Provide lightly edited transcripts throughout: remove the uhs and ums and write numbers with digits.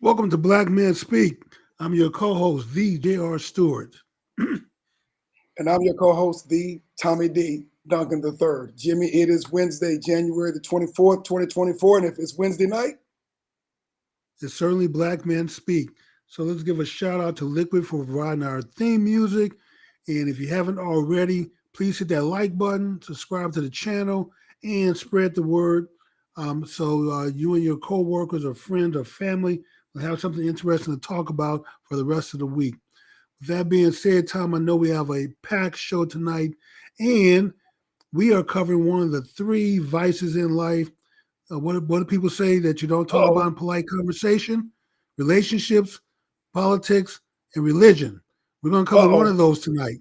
Welcome to Black Men Speak. I'm your co-host, the J.R. Stewart. And I'm your co-host, the Tommy D. Duncan III. Jimmy, it is Wednesday, January the 24th, 2024. And if it's Wednesday night, It's certainly Black Men Speak. So let's give a shout out to Liquid for providing our theme music. And if you haven't already, please hit that like button, subscribe to the channel, and spread the word. So you and your coworkers or friends or family will have something interesting to talk about for the rest of the week. With that being said, Tom, I know we have a packed show tonight, and we are covering one of the three vices in life. What do people say that you don't talk about uh-oh, in polite conversation? Relationships, politics, and religion. We're going to cover one uh-oh. of those tonight.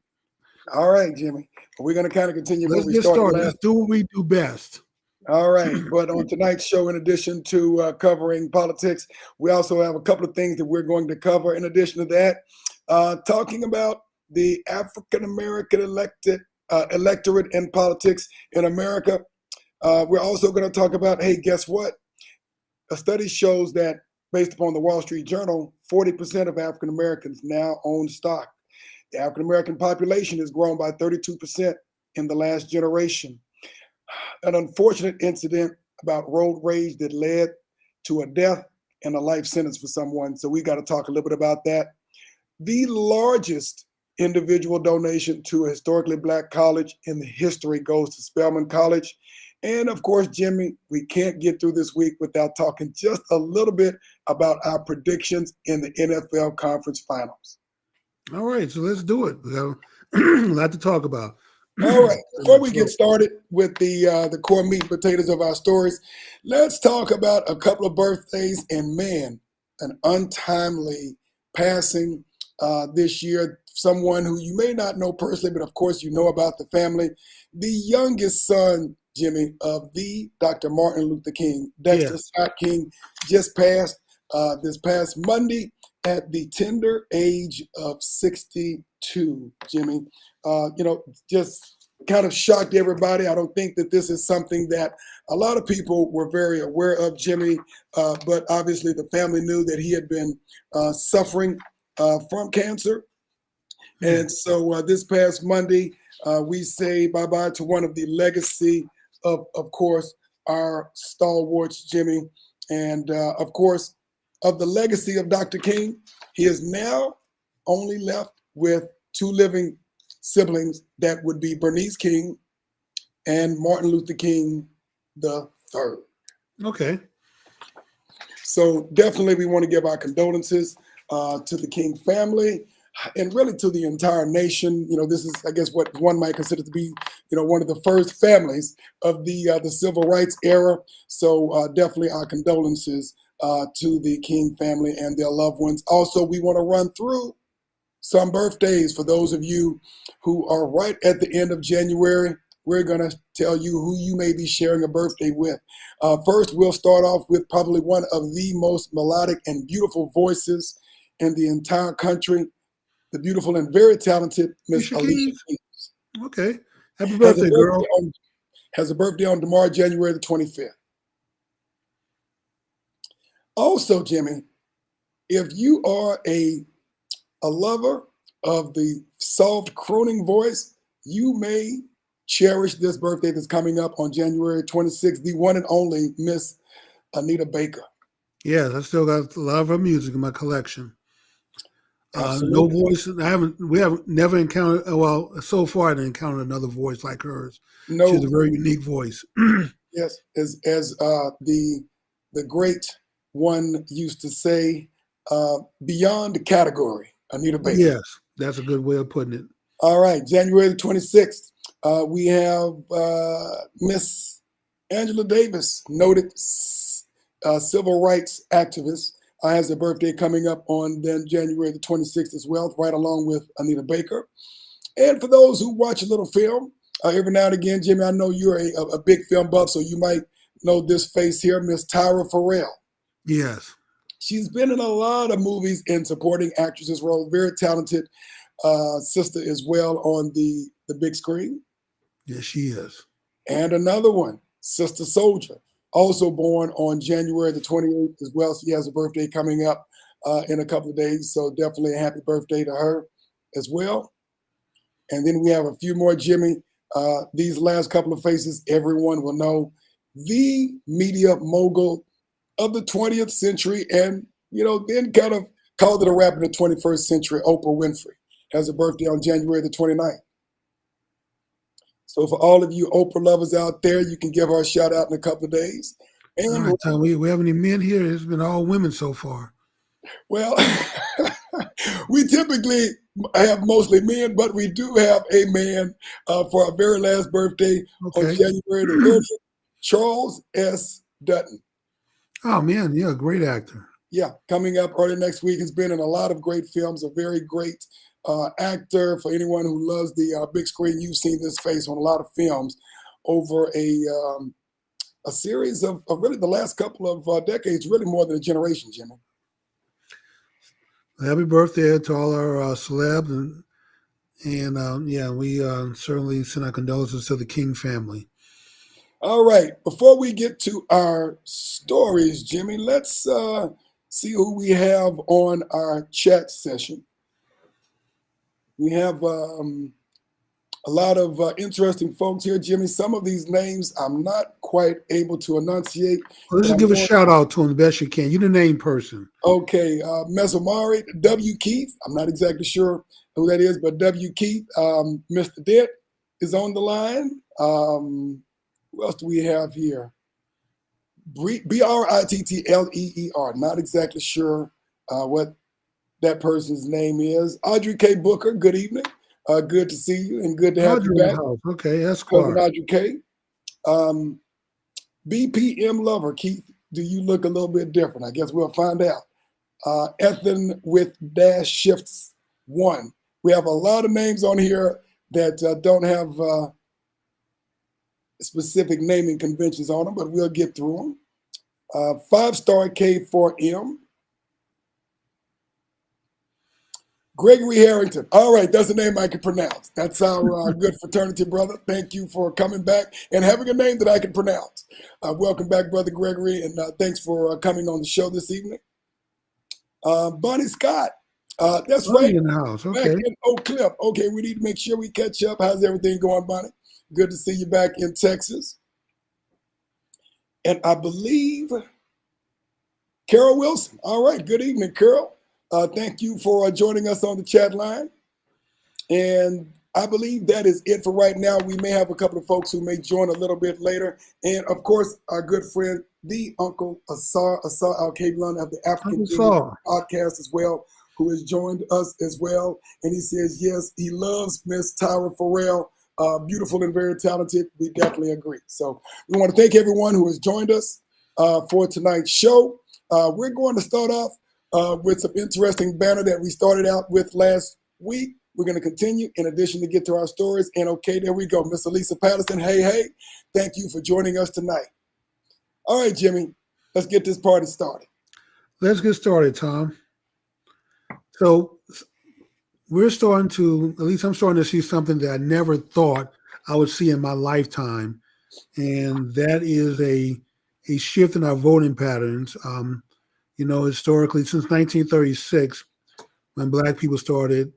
All right, Jimmy. We're going to kind of continue where Let's we get started started. last. Let's do what we do best. All right. But on tonight's show, in addition to covering politics, we also have a couple of things that we're going to cover. In addition to that, talking about the African American electorate in politics in America. We're also going to talk about, hey, guess what? A study shows that based upon the Wall Street Journal, 40% of African Americans now own stock. The African American population has grown by 32% in the last generation. An unfortunate incident about road rage that led to a death and a life sentence for someone. So we got to talk a little bit about that. The largest individual donation to a historically black college in the history goes to Spelman College. And of course, Jimmy, we can't get through this week without talking just a little bit about our predictions in the NFL Conference Finals. All right, so let's do it. We have a lot to talk about. All right, before we get So, started with the core meat and potatoes of our stories, let's talk about a couple of birthdays and man, an untimely passing this year. Someone who you may not know personally, but of course you know about the family. The youngest son, Jimmy, of the Dr. Martin Luther King, yeah. Dexter Scott King, just passed this past Monday at the tender age of 62, Jimmy. Just kind of shocked everybody. I don't think that this is something that a lot of people were very aware of, Jimmy, but obviously the family knew that he had been suffering from cancer. Yeah. And so this past Monday, we say bye-bye to one of the legacy of course, our stalwarts, Jimmy. And of course, of the legacy of Dr. King, he is now only left with two living siblings that would be Bernice King and Martin Luther King the third. Okay. So definitely we want to give our condolences to the King family and really to the entire nation. You know, this is, I guess, what one might consider to be, one of the first families of the civil rights era. So definitely our condolences to the King family and their loved ones. Also, we want to run through some birthdays for those of you who are right at the end of January. We're going to tell you who you may be sharing a birthday with. First, we'll start off with probably one of the most melodic and beautiful voices in the entire country, the beautiful and very talented Miss Alicia Alicia Keys. Keys. Okay. Happy Has a birthday, birthday girl. on, has a birthday on tomorrow, January the 25th. Also, Jimmy, if you are a lover of the soft crooning voice, you may cherish this birthday that's coming up on January 26th, the one and only Miss Anita Baker. Yes, I still got a lot of her music in my collection. No Absolutely. voice. We haven't never encountered. Well, so far I didn't encounter another voice like hers. She has a No, very unique voice. yes, as the great one used to say, beyond the category, Anita Baker. Yes, that's a good way of putting it. All right, January the 26th, we have Miss Angela Davis, noted civil rights activist, has a birthday coming up on then January the 26th as well, right along with Anita Baker. And for those who watch a little film, every now and again, Jimmy, I know you're a big film buff, so you might know this face here, Miss Tyra Farrell. Yes. She's been in a lot of movies and supporting actresses role. Very talented sister as well on the big screen. Yes, she is. And another one, Sister Soldier. also born on January the 28th as well. She has a birthday coming up in a couple of days. So definitely a happy birthday to her as well. And then we have a few more, Jimmy. These last couple of faces, everyone will know. The media mogul of the 20th century and, then kind of called it a wrap in the 21st century, Oprah Winfrey, has a birthday on January the 29th. So for all of you Oprah lovers out there, you can give her a shout out in a couple of days. All And right, Tom, we have any men here? It's been all women so far. well, we typically have mostly men, but we do have a man for our very last birthday on Okay. January the 30th, Charles S. Dutton. Oh, man, yeah, great actor. Yeah, coming up early next week. Has been in a lot of great films, a very great actor. For anyone who loves the big screen, you've seen this face on a lot of films over a series of really the last couple of decades, really more than a generation, Jimmy. Happy birthday to all our celebs. And yeah, we certainly send our condolences to the King family. All right. Before we get to our stories, Jimmy, let's see who we have on our chat session. We have a lot of interesting folks here, Jimmy. Some of these names I'm not quite able to enunciate. Well, let's just give a shout out to them the best you can. You're the name person. Okay. Mesomari, W. Keith. I'm not exactly sure who that is, but W. Keith. Mr. Dent is on the line. Who else do we have here? Brittleer. Not exactly sure what that person's name is. Audrey K. Booker, good evening. Good to see you and good to have Audrey you in back. the house. Okay, that's Cousin Clark. Audrey K. BPM Lover, Keith, do you look a little bit different? I guess we'll find out. Ethan with Dash Shifts 1. We have a lot of names on here that don't have specific naming conventions on them, but we'll get through them. 5-star K4M. Gregory Harrington. All right, that's a name I can pronounce. That's our good fraternity brother. Thank you for coming back and having a name that I can pronounce. Welcome back, Brother Gregory, and thanks for coming on the show this evening. Bonnie Scott. That's Bonnie right. in the house. Back Okay. in Oak Cliff. Okay, we need to make sure we catch up. How's everything going, Bonnie? Good to see you back in Texas. And I believe Carol Wilson. All right, good evening, Carol. Thank you for joining us on the chat line. And I believe that is it for right now. We may have a couple of folks who may join a little bit later. And of course, our good friend, the Uncle Asar Al-Kablon of the African podcast as well, who has joined us as well. And he says, yes, he loves Miss Tyra Farrell. Beautiful and very talented. We definitely agree. So we want to thank everyone who has joined us for tonight's show. We're going to start off with some interesting banner that we started out with last week. We're going to continue in addition to get to our stories. And okay, there we go. Miss Elisa Patterson, hey, thank you for joining us tonight. All right, Jimmy, let's get this party started. Let's get started, Tom. So we're starting to, at least I'm starting to see something that I never thought I would see in my lifetime. And that is a shift in our voting patterns. Historically, since 1936, when Black people started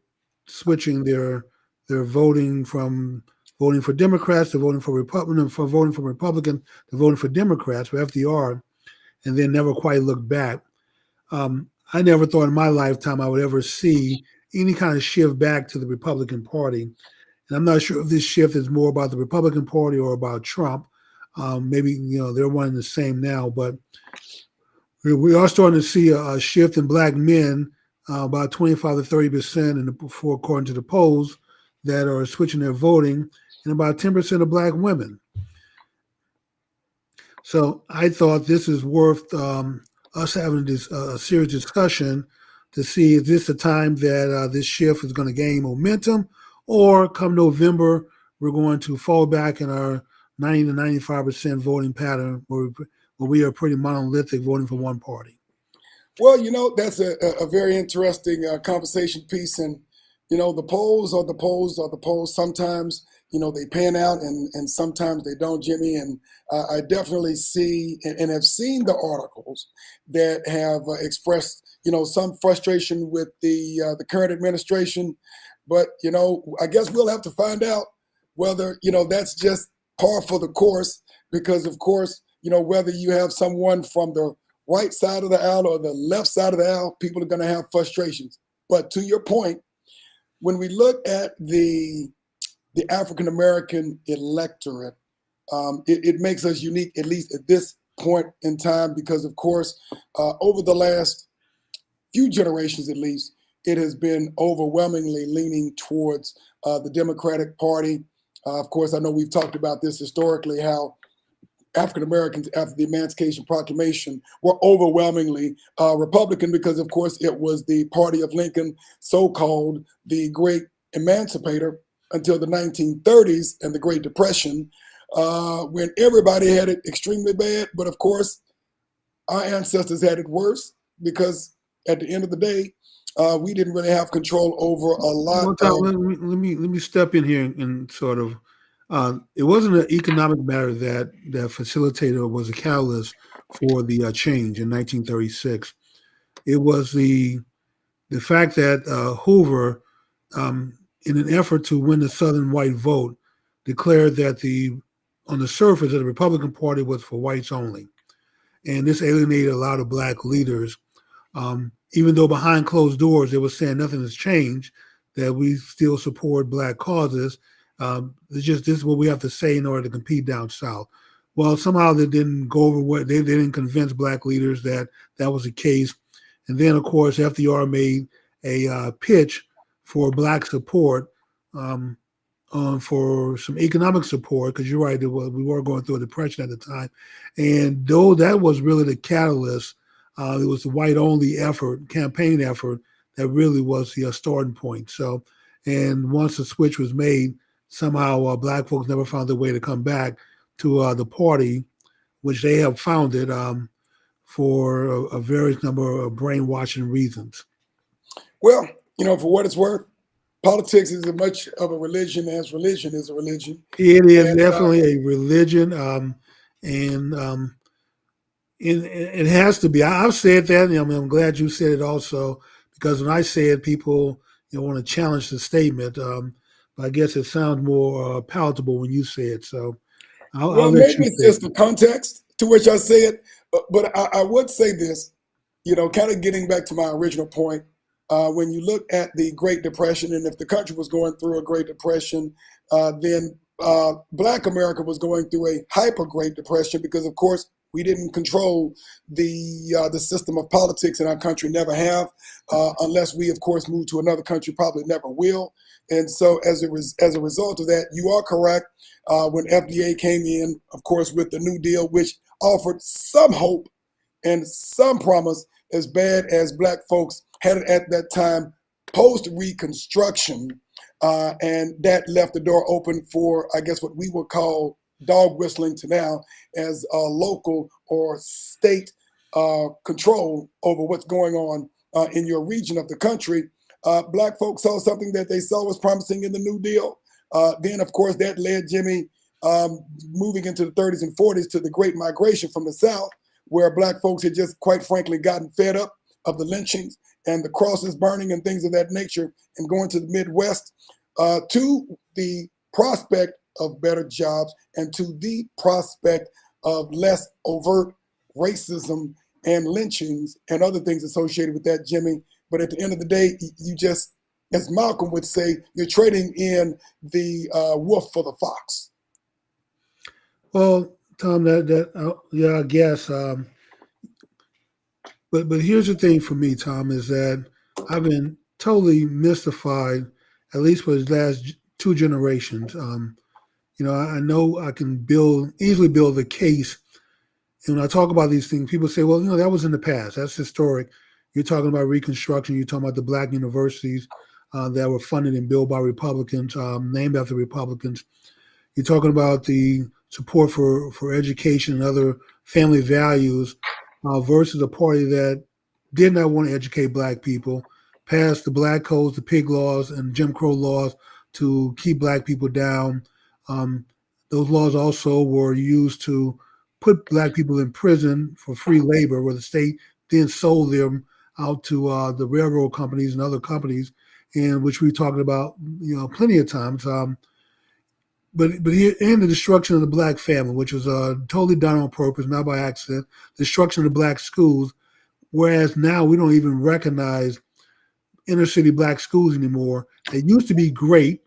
switching their voting from voting for Democrats to voting for Republicans, from voting for Republicans to voting for Democrats, for FDR, and then never quite looked back. I never thought in my lifetime I would ever see any kind of shift back to the Republican Party. And I'm not sure if this shift is more about the Republican Party or about Trump. Maybe, they're one and the same now, but we are starting to see a shift in Black men, about 25 to 30% according to the polls, that are switching their voting, and about 10% of Black women. So I thought this is worth us having this serious discussion to see, is this the time that this shift is going to gain momentum, or come November, we're going to fall back in our 90 to 95% voting pattern where we are pretty monolithic, voting for one party. Well, that's a very interesting conversation piece. And, the polls are the polls are the polls. Sometimes, they pan out and sometimes they don't, Jimmy. And I definitely see and have seen the articles that have expressed, some frustration with the current administration. But, I guess we'll have to find out whether, that's just par for the course, because, of course, whether you have someone from the right side of the aisle or the left side of the aisle, people are going to have frustrations. But to your point, when we look at the African American electorate, it makes us unique, at least at this point in time, because, of course, over the last few generations, at least, it has been overwhelmingly leaning towards the Democratic Party. Of course, I know we've talked about this historically, how African Americans, after the Emancipation Proclamation, were overwhelmingly Republican because, of course, it was the party of Lincoln, so-called the great emancipator, until the 1930s and the Great Depression, when everybody had it extremely bad. But, of course, our ancestors had it worse because at the end of the day, we didn't really have control over a lot One time, let me step in here and sort of. It wasn't an economic matter that facilitated or was a catalyst for the change in 1936. It was the fact that Hoover, in an effort to win the Southern white vote, declared that on the surface that the Republican Party was for whites only, and this alienated a lot of black leaders. Even though behind closed doors they were saying nothing has changed, that we still support black causes. This is what we have to say in order to compete down south. Well, somehow they didn't go over what they didn't convince black leaders that was the case. And then, of course, FDR made a pitch for black support, for some economic support, because you're right, we were going through a depression at the time. And though that was really the catalyst, it was the white-only campaign effort, that really was the starting point. So, and once the switch was made, somehow black folks never found their way to come back to the party, which they have founded for a various number of brainwashing reasons. Well, for what it's worth, politics is as much of a religion as religion is a religion. It is definitely a religion, and it has to be. I've said that, and I'm glad you said it also, because when I say it, people want to challenge the statement. But I guess it sounds more palatable when you say it. So I'll let maybe you it's just the context to which I say it. But I would say this, kind of getting back to my original point. When you look at the Great Depression, and if the country was going through a Great Depression, then Black America was going through a hyper Great Depression because, of course, we didn't control the system of politics in our country, never have, unless we, of course, move to another country, probably never will. And so as a result of that, you are correct. When FDA came in, of course, with the New Deal, which offered some hope and some promise, as bad as Black folks had it at that time, post-Reconstruction, and that left the door open for, I guess, what we would call dog whistling to now as local or state control over what's going on in your region of the country. Black folks saw something that they saw was promising in the New Deal. Then, of course, that led Jimmy moving into the 30s and 40s to the Great Migration from the South, where Black folks had just, quite frankly, gotten fed up of the lynchings and the crosses burning and things of that nature, and going to the Midwest to the prospect of better jobs and to the prospect of less overt racism and lynchings and other things associated with that, Jimmy. But at the end of the day, you just, as Malcolm would say, you're trading in the wolf for the fox. Well, Tom, yeah, I guess. But here's the thing for me, Tom, is that I've been totally mystified, at least for the last two generations. I know I can easily build a case. And when I talk about these things, people say, well, that was in the past. That's historic. You're talking about Reconstruction. You're talking about the Black universities that were funded and built by Republicans, named after Republicans. You're talking about the support for education and other family values versus a party that did not want to educate Black people, passed the Black codes, the pig laws, and Jim Crow laws to keep Black people down, Those laws also were used to put black people in prison for free labor, where the state then sold them out to the railroad companies and other companies, and which we talked about, plenty of times. But here, and the destruction of the black family, which was totally done on purpose, not by accident. Destruction of the black schools, whereas now we don't even recognize inner city black schools anymore. They used to be great.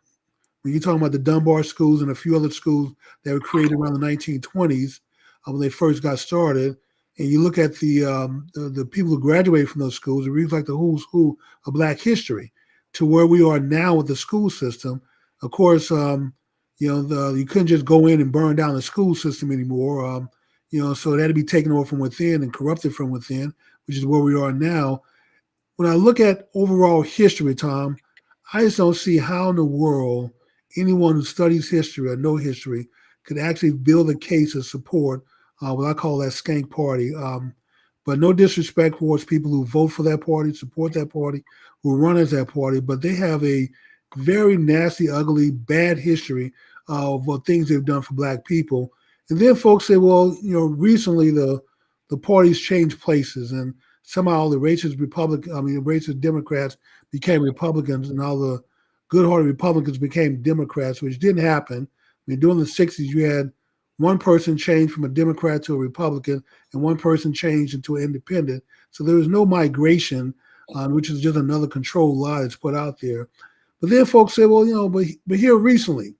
When you're talking about the Dunbar schools and a few other schools that were created around the 1920s, when they first got started, and you look at the people who graduated from those schools, it reads like the who's who of Black history. To where we are now with the school system, of course, you couldn't just go in and burn down the school system anymore. So it had to be taken over from within and corrupted from within, which is where we are now. When I look at overall history, Tom, I just don't see how in the world anyone who studies history or know history could actually build a case of support what I call that skank party. But no disrespect towards people who vote for that party, support that party, who run as that party, but they have a very nasty, ugly, bad history of what things they've done for black people. And then folks say, well, recently the parties changed places, and somehow the racist Democrats became Republicans, and all the good-hearted Republicans became Democrats, which didn't happen. During the 60s, you had one person change from a Democrat to a Republican, and one person changed into an independent. So there was no migration, which is just another controlled lie that's put out there. But then folks say, well, but here recently,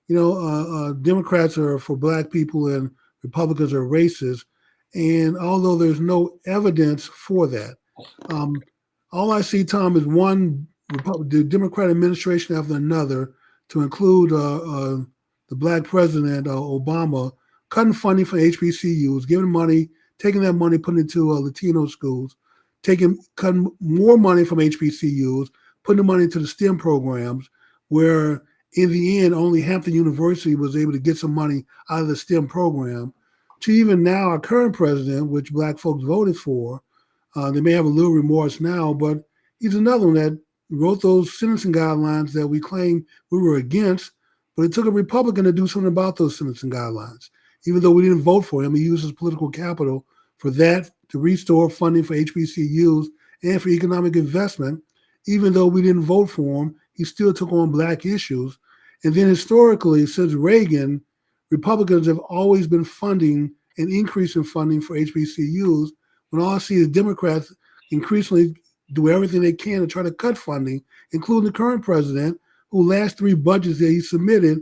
Democrats are for black people and Republicans are racist. And although there's no evidence for that, all I see, Tom, is the Democrat administration after another, to include the black president, Obama, cutting funding for HBCUs, giving money, taking that money, putting it into Latino schools, cutting more money from HBCUs, putting the money into the STEM programs, where in the end, only Hampton University was able to get some money out of the STEM program. To even now, our current president, which black folks voted for, they may have a little remorse now, but he's another one that wrote those sentencing guidelines that we claim we were against, but it took a Republican to do something about those sentencing guidelines. Even though we didn't vote for him, he used his political capital for that to restore funding for HBCUs and for economic investment. Even though we didn't vote for him, he still took on black issues. And then historically, since Reagan, Republicans have always been funding an increase in funding for HBCUs, when all I see is Democrats increasingly do everything they can to try to cut funding, including the current president, who last three budgets that he submitted,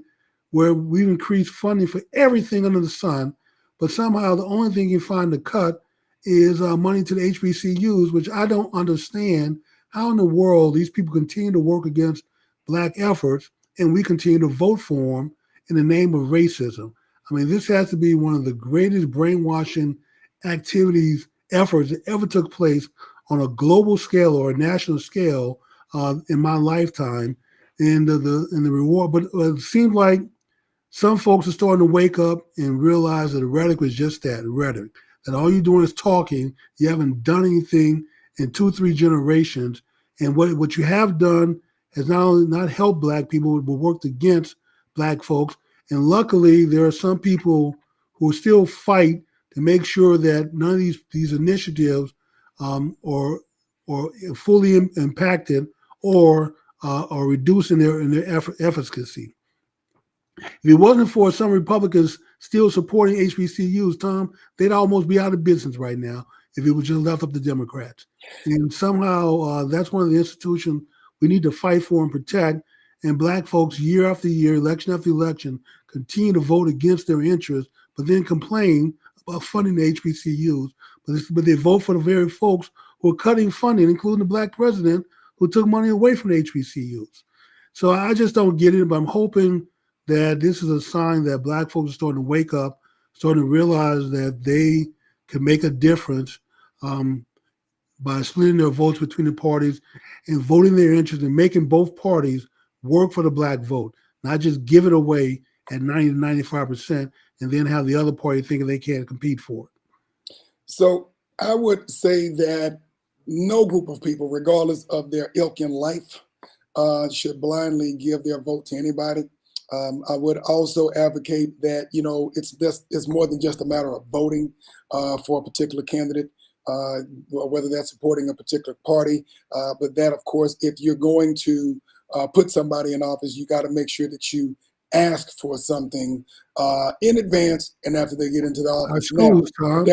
where we've increased funding for everything under the sun, but somehow the only thing you find to cut is money to the HBCUs, which I don't understand how in the world these people continue to work against black efforts and we continue to vote for them in the name of racism. This has to be one of the greatest brainwashing efforts that ever took place on a global scale or a national scale in my lifetime. And the reward, but it seems like some folks are starting to wake up and realize that the rhetoric was just that, rhetoric. That all you're doing is talking. You haven't done anything in 2-3 generations. And what you have done has not only not helped black people, but worked against black folks. And luckily, there are some people who still fight to make sure that none of these initiatives are fully impacted or reducing their efficacy. If it wasn't for some Republicans still supporting HBCUs, Tom, they'd almost be out of business right now if it was just left up to Democrats. And somehow that's one of the institutions we need to fight for and protect. And black folks, year after year, election after election, continue to vote against their interests, but then complain about funding the HBCUs. But they vote for the very folks who are cutting funding, including the black president who took money away from the HBCUs. So I just don't get it, but I'm hoping that this is a sign that black folks are starting to wake up, starting to realize that they can make a difference by splitting their votes between the parties and voting their interest and making both parties work for the black vote, not just give it away at 90 to 95% and then have the other party thinking they can't compete for it. So I would say that no group of people, regardless of their ilk in life, should blindly give their vote to anybody. I would also advocate that, it's more than just a matter of voting for a particular candidate, whether that's supporting a particular party. But that, of course, if you're going to put somebody in office, you got to make sure that you ask for something in advance and after they get into the Our office. Now, schools, Tom.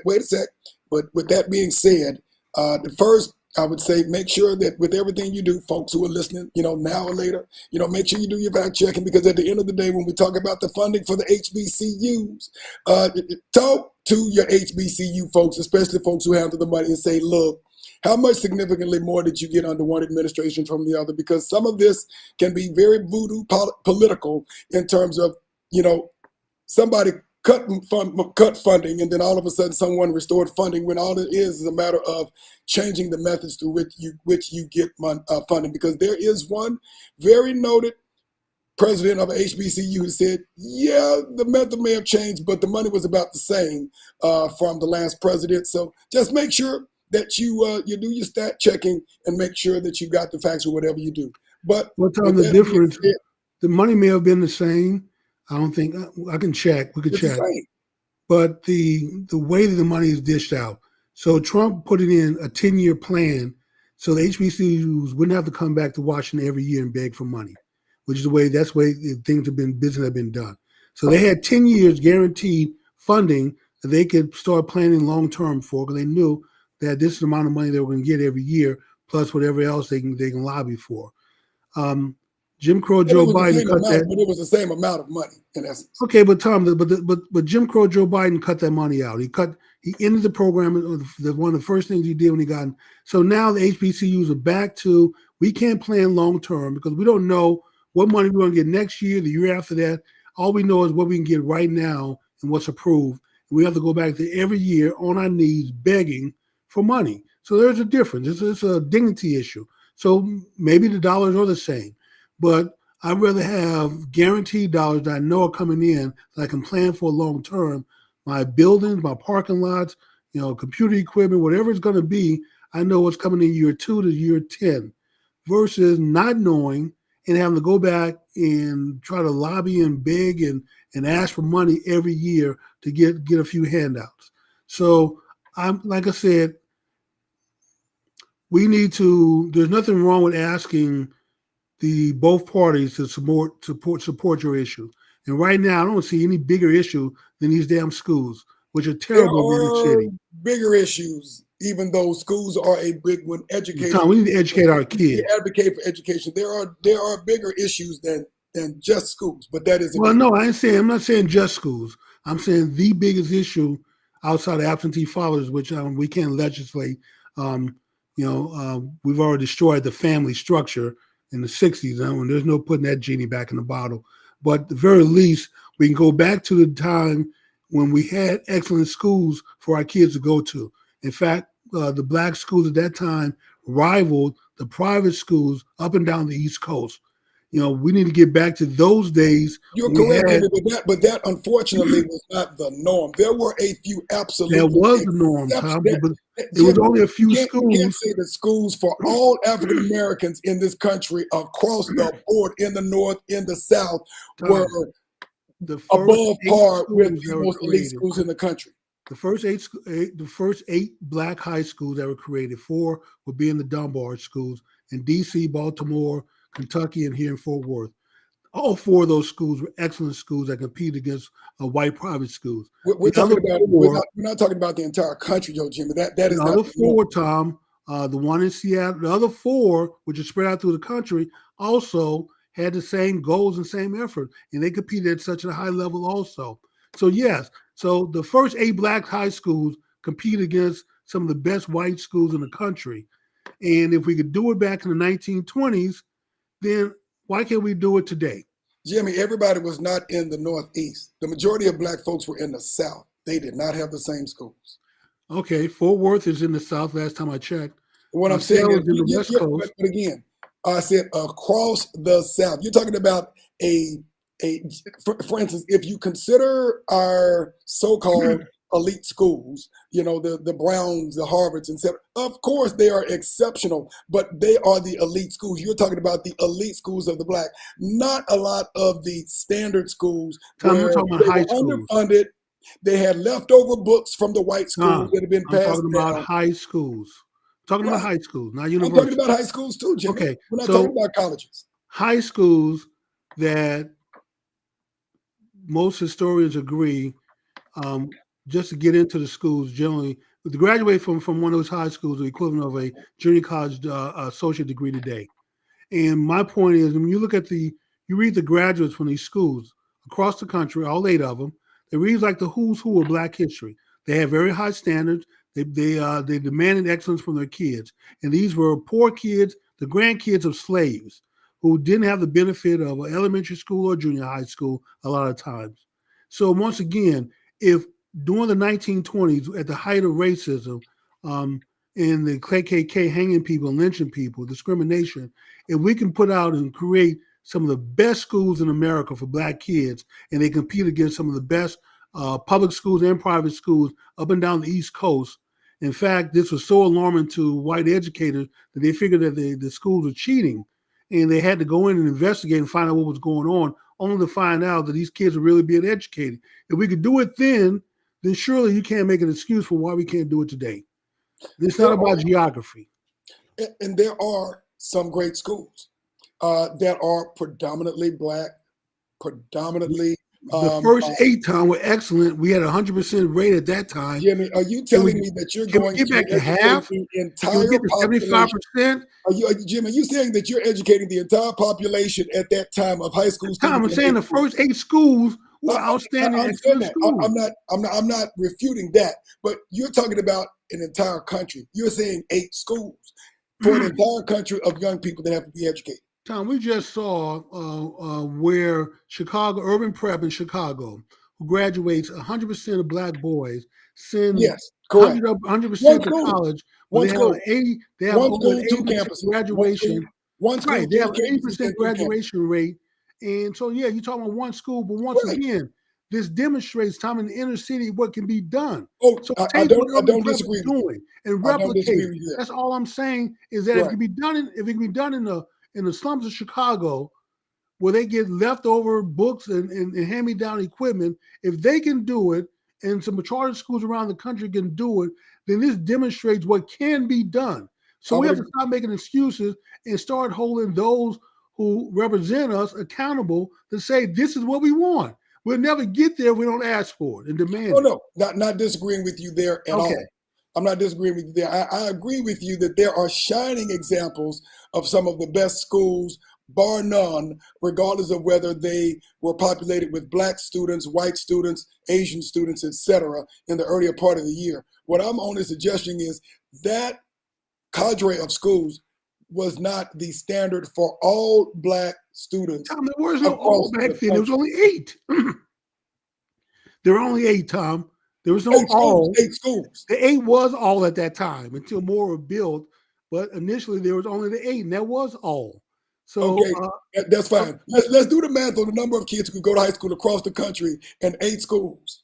wait a sec. But with that being said, the first, I would say, make sure that with everything you do, folks who are listening, now or later, make sure you do your fact checking, because at the end of the day, when we talk about the funding for the HBCUs, talk to your HBCU folks, especially folks who handle the money, and say, look, how much significantly more did you get under one administration from the other? Because some of this can be very voodoo political in terms of, somebody cut funding, and then all of a sudden someone restored funding, when all it is a matter of changing the methods through which you get funding. Because there is one very noted president of HBCU who said, yeah, the method may have changed, but the money was about the same from the last president. So just make sure that you do your stat checking and make sure that you got the facts or whatever you do. But What time the difference? The money may have been the same. I don't think I can check. We could check. But the way that the money is dished out. So Trump put it in a 10-year plan, so the HBCUs wouldn't have to come back to Washington every year and beg for money, which is the way things have been, business have been done. So they had 10 years guaranteed funding that they could start planning long-term for, because they knew that this is the amount of money they were going to get every year, plus whatever else they can lobby for. Jim Crow Joe Biden cut that. But it was the same amount of money in essence. Okay, but Tom, but Jim Crow Joe Biden cut that money out. He ended the program. One of the first things he did when he got in. So now the HBCUs are back to, we can't plan long term because we don't know what money we're going to get next year, the year after that. All we know is what we can get right now and what's approved. We have to go back to every year on our knees begging for money. So there's a difference. It's a dignity issue. So maybe the dollars are the same, but I'd rather have guaranteed dollars that I know are coming in that I can plan for long term. My buildings, my parking lots, computer equipment, whatever it's going to be, I know what's coming in year 2 to year 10, versus not knowing and having to go back and try to lobby and beg and ask for money every year to get a few handouts. So like I said, there's nothing wrong with asking both parties to support your issue. And right now, I don't see any bigger issue than these damn schools, which are terrible in New York City. Bigger issues, even though schools are a big one. Education. Tom, we need to educate our kids. We advocate for education. There are bigger issues than just schools, but that is. Well, no, I'm not saying just schools. I'm saying the biggest issue outside of absentee fathers, which we can't legislate. We've already destroyed the family structure in the 60s, and there's no putting that genie back in the bottle. But at the very least, we can go back to the time when we had excellent schools for our kids to go to. In fact, the black schools at that time rivaled the private schools up and down the East Coast. We need to get back to those days. You're correct, but that unfortunately was not the norm. There were a few absolutely. That was the norm, Tom. But it was only a few schools. You can't say that schools for all African Americans in this country across the board, in the North, in the South, were above par with the most elite schools in the country. The first eight black high schools that were created, 4 would be in the Dunbar schools in D.C., Baltimore, Kentucky, and here in Fort Worth. All 4 of those schools were excellent schools that competed against white private schools. We're not talking about the entire country, Joe Jimmy. That is the other 4, Tom. The one in Seattle, the other 4, which are spread out through the country, also had the same goals and same effort, and they competed at such a high level also. So yes, so the first 8 black high schools competed against some of the best white schools in the country. And if we could do it back in the 1920s, then why can't we do it today? Jimmy, everybody was not in the Northeast. The majority of black folks were in the South. They did not have the same schools. Okay, Fort Worth is in the South last time I checked. What I'm saying is, in the West Coast. But again, I said across the South. You're talking about for instance, if you consider our so-called elite schools, the Browns, the Harvards, etc. Of course, they are exceptional, but they are the elite schools. You're talking about the elite schools of the black, not a lot of the standard schools Tom, I'm where talking about they high were schools. underfunded. They had leftover books from the white schools Tom, that have been I'm passed talking about down. high schools. I'm talking about Right. high schools, not I'm talking universities. about high schools too, Jimmy. Okay, We're not talking so about colleges. high schools that most historians agree, just to get into the schools generally, to graduate from one of those high schools, the equivalent of a junior college associate degree today. And my point is, when you look at you read the graduates from these schools across the country, all 8 of them, they read like the who's who of Black history. They have very high standards. They demanded excellence from their kids, and these were poor kids, the grandkids of slaves, who didn't have the benefit of an elementary school or junior high school a lot of times. So once again, if during the 1920s, at the height of racism, and the KKK hanging people, lynching people, discrimination, if we can put out and create some of the best schools in America for Black kids, and they compete against some of the best public schools and private schools up and down the East Coast. In fact, this was so alarming to white educators that they figured that the schools were cheating, and they had to go in and investigate and find out what was going on, only to find out that these kids were really being educated. If we could do it then surely you can't make an excuse for why we can't do it today. It's not about geography. And there are some great schools that are predominantly black, predominantly. The first 8 Tom were excellent. We had 100% rate at that time. Jimmy, are you telling me that you're going to get back to educate half? the Can we entire get to population? 75%? Jimmy, are you saying that you're educating the entire population at that time of high school students? Tom, I'm saying the first 8 schools were outstanding. I understand that. I'm not refuting that, but you're talking about an entire country. You're saying 8 schools for an entire country of young people that have to be educated. Tom, we just saw where Chicago, urban prep in Chicago, who graduates 100% of Black boys, send yes, correct. 100% to college. They have an 80. They have over an 80% graduation. One school, right, they have an 80% graduation rate. And so, yeah, you're talking about one school, but once again, this demonstrates, Tom, in the inner city what can be done. Oh, so I don't disagree doing and replicate. That's all I'm saying is that if it can be done in the slums of Chicago, where they get leftover books and hand-me-down equipment, if they can do it, and some charter schools around the country can do it, then this demonstrates what can be done. So we have to stop making excuses and start holding those who represent us accountable to say, this is what we want. We'll never get there if we don't ask for it and demand it. Oh, no, not disagreeing with you there at all. I'm not disagreeing with you there. I agree with you that there are shining examples of some of the best schools, bar none, regardless of whether they were populated with Black students, white students, Asian students, etc., in the earlier part of the year. What I'm only suggesting is that cadre of schools was not the standard for all Black students. Tom, there was no all back then. There was only 8. There were only 8, Tom. There was no 8 all. 8 schools. The 8 was all at that time until more were built. But initially, there was only the 8, and that was all. So that's fine. Let's do the math on the number of kids who could go to high school across the country and 8 schools.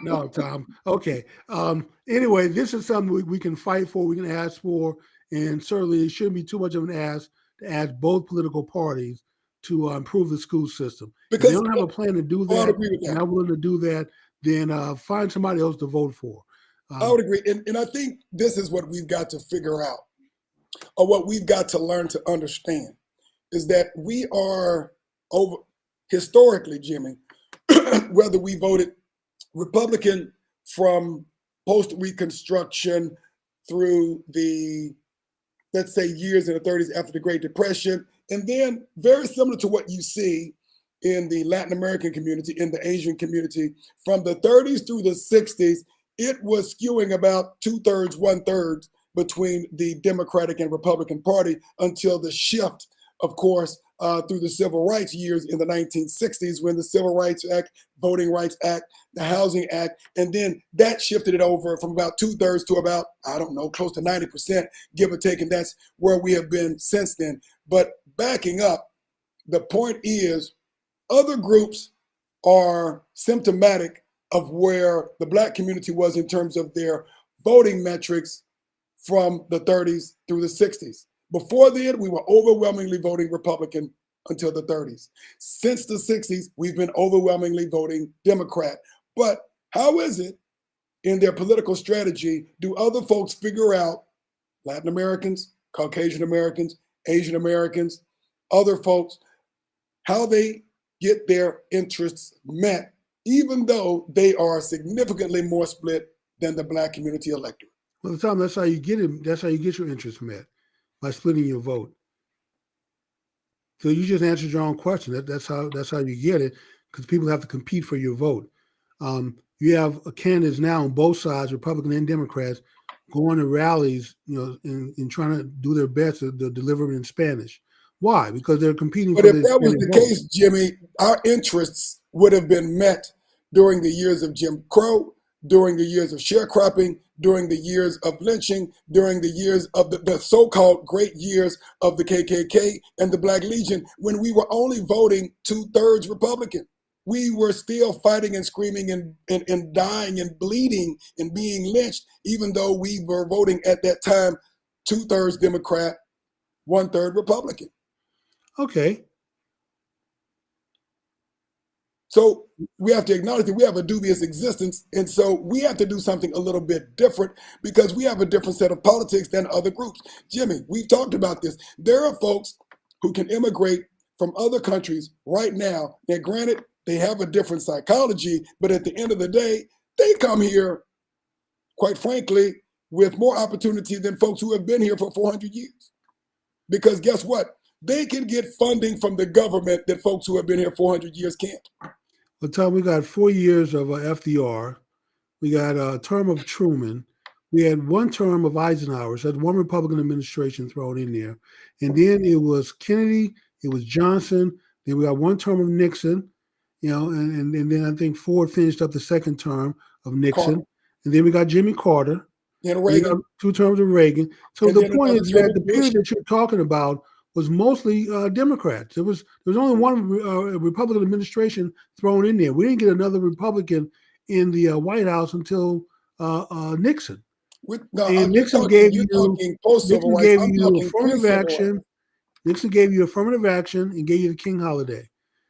No, Tom. Okay. Anyway, this is something we can fight for, we can ask for, and certainly it shouldn't be too much of an ask to ask both political parties to improve the school system. Because if they don't have a plan to do that, and not willing to do that, then find somebody else to vote for. I would agree. And I think this is what we've got to figure out, or what we've got to learn to understand, is that we are historically, Jimmy, whether we voted Republican from post-Reconstruction through the, let's say, years in the 30s after the Great Depression, and then very similar to what you see in the Latin American community, in the Asian community, from the 30s through the 60s, it was skewing about 2/3, 1/3 between the Democratic and Republican Party until the shift, of course, through the civil rights years in the 1960s, when the Civil Rights Act, Voting Rights Act, the Housing Act, and then that shifted it over from about 2/3 to about, I don't know, close to 90%, give or take, and that's where we have been since then. But backing up, the point is, other groups are symptomatic of where the black community was in terms of their voting metrics from the 30s through the 60s. Before then, we were overwhelmingly voting Republican until the 30s. Since the 60s, we've been overwhelmingly voting Democrat. But how is it in their political strategy do other folks figure out, Latin Americans, Caucasian Americans, Asian Americans, other folks, how they get their interests met, even though they are significantly more split than the black community electorate? Well, Tom, that's how you get it. That's how you get your interests met, by splitting your vote. So you just answered your own question. That's how you get it, because people have to compete for your vote. You have candidates now on both sides, Republican and Democrats, going to rallies, and trying to do their best to deliver it in Spanish. Why? Because they're competing But for if the that was Hispanic the vote. case, Jimmy, our interests would have been met during the years of Jim Crow, during the years of sharecropping, during the years of lynching, during the years of the so-called great years of the KKK and the Black Legion, when we were only voting 2/3 Republican. We were still fighting and screaming and dying and bleeding and being lynched, even though we were voting at that time 2/3 Democrat, 1/3 Republican. Okay. So we have to acknowledge that we have a dubious existence. And so we have to do something a little bit different because we have a different set of politics than other groups. Jimmy, we've talked about this. There are folks who can immigrate from other countries right now. Now, granted, they have a different psychology, but at the end of the day, they come here, quite frankly, with more opportunity than folks who have been here for 400 years. Because guess what? They can get funding from the government that folks who have been here 400 years can't. Well, Tom, we got 4 years of FDR. We got a term of Truman. We had one term of Eisenhower. So that's one Republican administration thrown in there. And then it was Kennedy, it was Johnson. Then we got one term of Nixon, and then I think Ford finished up the second term of Nixon. Carter. And then we got Jimmy Carter. And We got Reagan. 2 terms of Reagan. So And the then point another is term that of the period Bush. that you're talking about was mostly Democrats. There was only one Republican administration thrown in there. We didn't get another Republican in the White House until Nixon. And You're Nixon gave talking post-civil rights. I'm you talking affirmative pre-civil action. rights. Nixon gave you affirmative action and gave you the King holiday.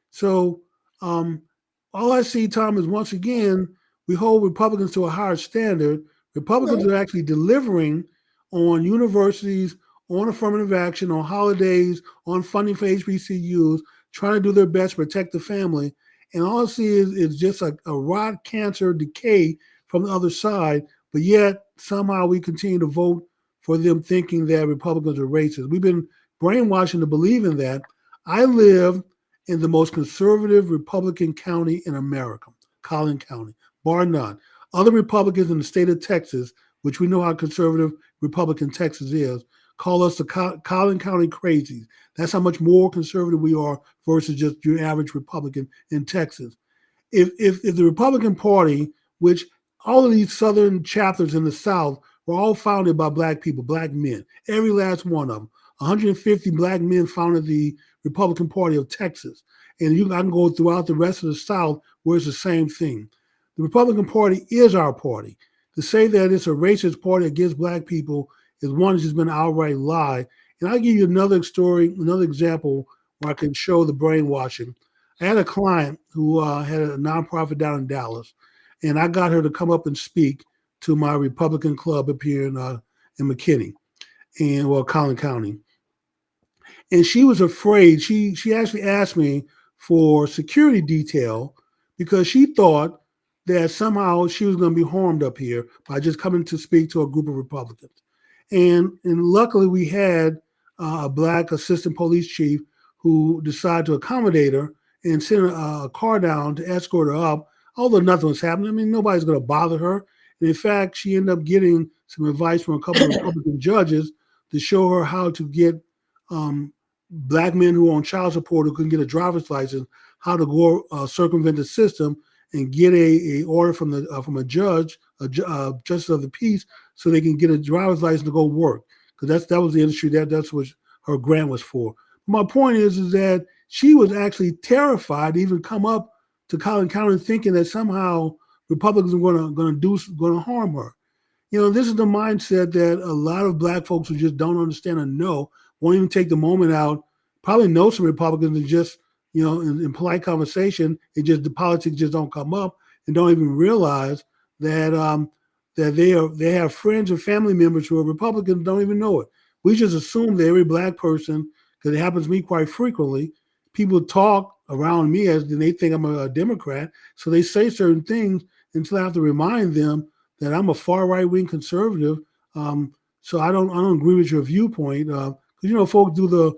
So all I see, Tom, is once again, we hold Republicans to a higher standard. Republicans No. are actually delivering on universities, on affirmative action, on holidays, on funding for HBCUs, trying to do their best to protect the family. And all I see is just a rot, cancer, decay from the other side. But yet, somehow we continue to vote for them thinking that Republicans are racist. We've been brainwashed into believing that. I live in the most conservative Republican county in America, Collin County, bar none. Other Republicans in the state of Texas, which we know how conservative Republican Texas is, call us the Collin County crazies. That's how much more conservative we are versus just your average Republican in Texas. If the Republican Party, which all of these southern chapters in the South were all founded by black people, black men, every last one of them. 150 black men founded the Republican Party of Texas. And I can go throughout the rest of the South where it's the same thing. The Republican Party is our party. To say that it's a racist party against black people is one that's just been an outright lie. And I'll give you another story, another example where I can show the brainwashing. I had a client who had a nonprofit down in Dallas, and I got her to come up and speak to my Republican club up here in McKinney, Collin County. And she was afraid. She actually asked me for security detail because she thought that somehow she was going to be harmed up here by just coming to speak to a group of Republicans. And luckily we had a black assistant police chief who decided to accommodate her and send a car down to escort her up, although nothing was happening. I mean, nobody's going to bother her. And in fact, she ended up getting some advice from a couple of Republican judges to show her how to get black men who are on child support who couldn't get a driver's license, how to go circumvent the system and get a order from a judge, justice of the peace, so they can get a driver's license to go work. Because that was the industry that's what her grant was for. My point is that she was actually terrified to even come up to Collin County thinking that somehow Republicans are going to harm her. This is the mindset that a lot of black folks who just don't understand or know won't even take the moment out. Probably know some Republicans and just, in polite conversation, the politics just don't come up and don't even realize that that they have friends and family members who are Republicans, don't even know it. We just assume that every black person, because it happens to me quite frequently, people talk around me as they think I'm a Democrat, so they say certain things until I have to remind them that I'm a far right wing conservative. So I don't agree with your viewpoint because folks do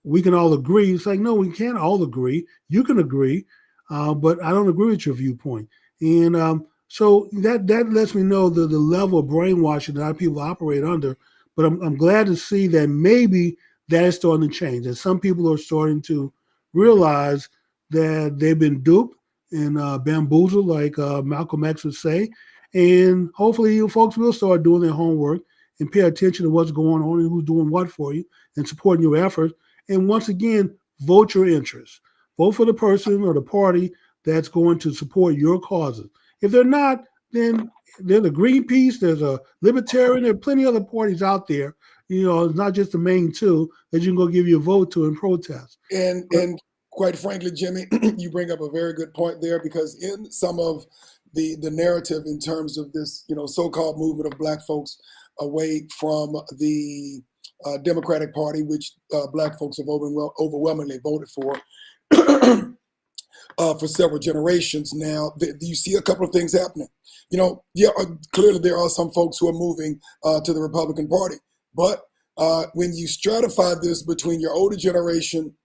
we can all agree. It's like, no, we can't all agree. You can agree, but I don't agree with your viewpoint. And so that lets me know the level of brainwashing that our people operate under. But I'm glad to see that maybe that is starting to change. That some people are starting to realize that they've been duped and bamboozled, like Malcolm X would say. And hopefully you folks will start doing their homework and pay attention to what's going on and who's doing what for you and supporting your efforts. And once again, vote your interests. Vote for the person or the party that's going to support your causes. If they're not, then there's a Greenpeace, there's a Libertarian, there are plenty of other parties out there. It's not just the main two that you can go give your vote to and protest. And quite frankly, Jimmy, you bring up a very good point there, because in some of the narrative in terms of this, so-called movement of black folks away from the Democratic Party, which black folks have overwhelmingly voted for several generations now, you see a couple of things happening. Clearly there are some folks who are moving to the Republican Party, but when you stratify this between your older generation,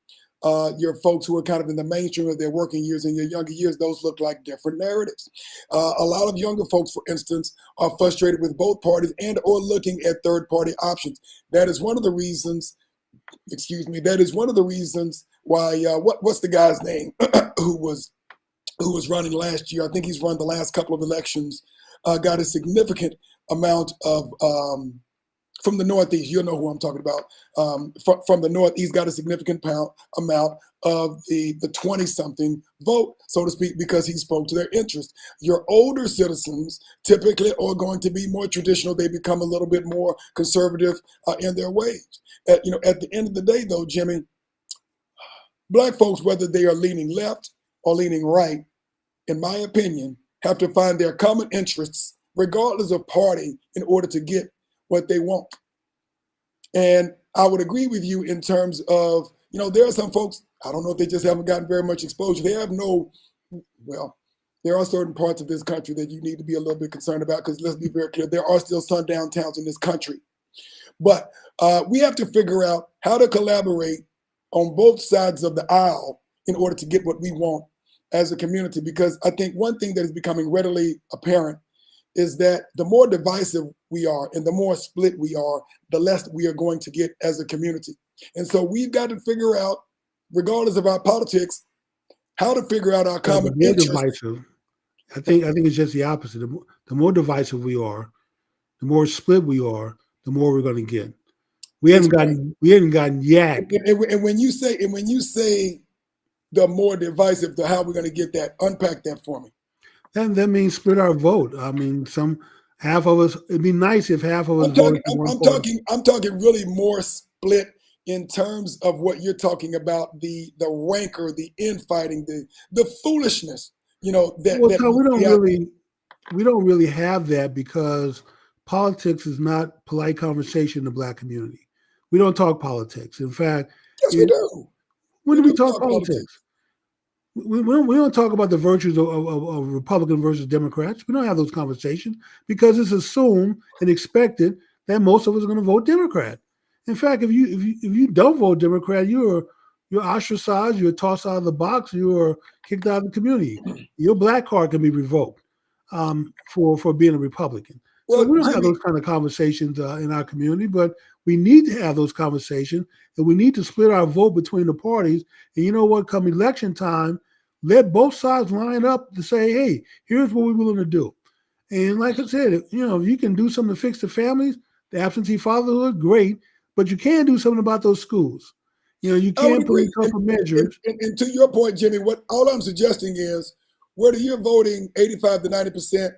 your folks who are kind of in the mainstream of their working years and your younger years, those look like different narratives. A lot of younger folks, for instance, are frustrated with both parties and or looking at third-party options. That is one of the reasons, why, what's the guy's name who was running last year? I think he's run the last couple of elections, got a significant amount of, from the Northeast, you'll know who I'm talking about. From the Northeast, got a significant amount of the 20-something vote, so to speak, because he spoke to their interest. Your older citizens typically are going to be more traditional. They become a little bit more conservative in their ways. At the end of the day, though, Jimmy, black folks, whether they are leaning left or leaning right, in my opinion, have to find their common interests, regardless of party, in order to get what they want. And I would agree with you in terms of, there are some folks, I don't know if they just haven't gotten very much exposure. They have there are certain parts of this country that you need to be a little bit concerned about, because let's be very clear, there are still sundown towns in this country. But we have to figure out how to collaborate on both sides of the aisle in order to get what we want as a community. Because I think one thing that is becoming readily apparent is that the more divisive we are and the more split we are, the less we are going to get as a community. And so we've got to figure out, regardless of our politics, how to figure out our common interests. Divisive. I think it's just the opposite. The more divisive we are, the more split we are, the more we're going to get. We haven't gotten yet. And when you say the more divisive, how are we going to get that? Unpack that for me. That means split our vote. I mean, half of us. It'd be nice if half of us voted for one party. I'm talking really more split in terms of what you're talking about, the rancor, the infighting, the foolishness. We don't really have that, because politics is not polite conversation in the black community. We don't talk politics. In fact, yes, we do. When do we talk politics? We don't talk about the virtues of Republican versus Democrats. We don't have those conversations, because it's assumed and expected that most of us are going to vote Democrat. In fact, if you don't vote Democrat, you're ostracized, you're tossed out of the box, you're kicked out of the community. Your black card can be revoked for being a Republican. So we don't have those kind of conversations in our community, but we need to have those conversations, and we need to split our vote between the parties. And you know what? Come election time, let both sides line up to say, hey, here's what we're willing to do. And like I said, if you can do something to fix the families, the absentee fatherhood, great, but you can do something about those schools. You can put a couple measures. And to your point, Jimmy, all I'm suggesting is whether you're voting 85 to 90%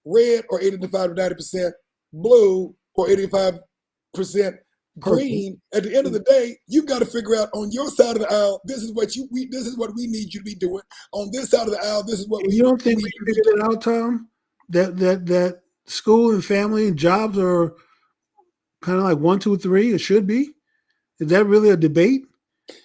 red or 85 to 90% blue or 85% green, at the end of the day, you got to figure out on your side of the aisle, this is what we need you to be doing. On this side of the aisle, this is what you don't think we figured it out, Tom? That school and family and jobs are kind of like 1, 2, 3. It should be. Is that really a debate?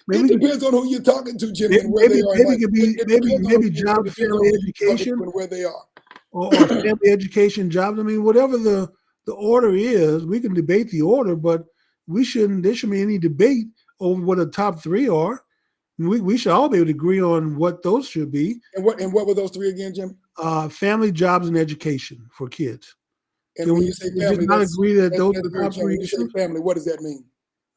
It depends on who you're talking to, Jimmy, and where they are. Maybe jobs, family, education, where they are, or family education, jobs. I mean, whatever the order is, we can debate the order, but there shouldn't be any debate over what the top 3 are. We should all be able to agree on what those should be. And what were those 3 again, Jim? Family, jobs, and education for kids. And when you say family, not agree that those are the top 3 when you say family, what does that mean?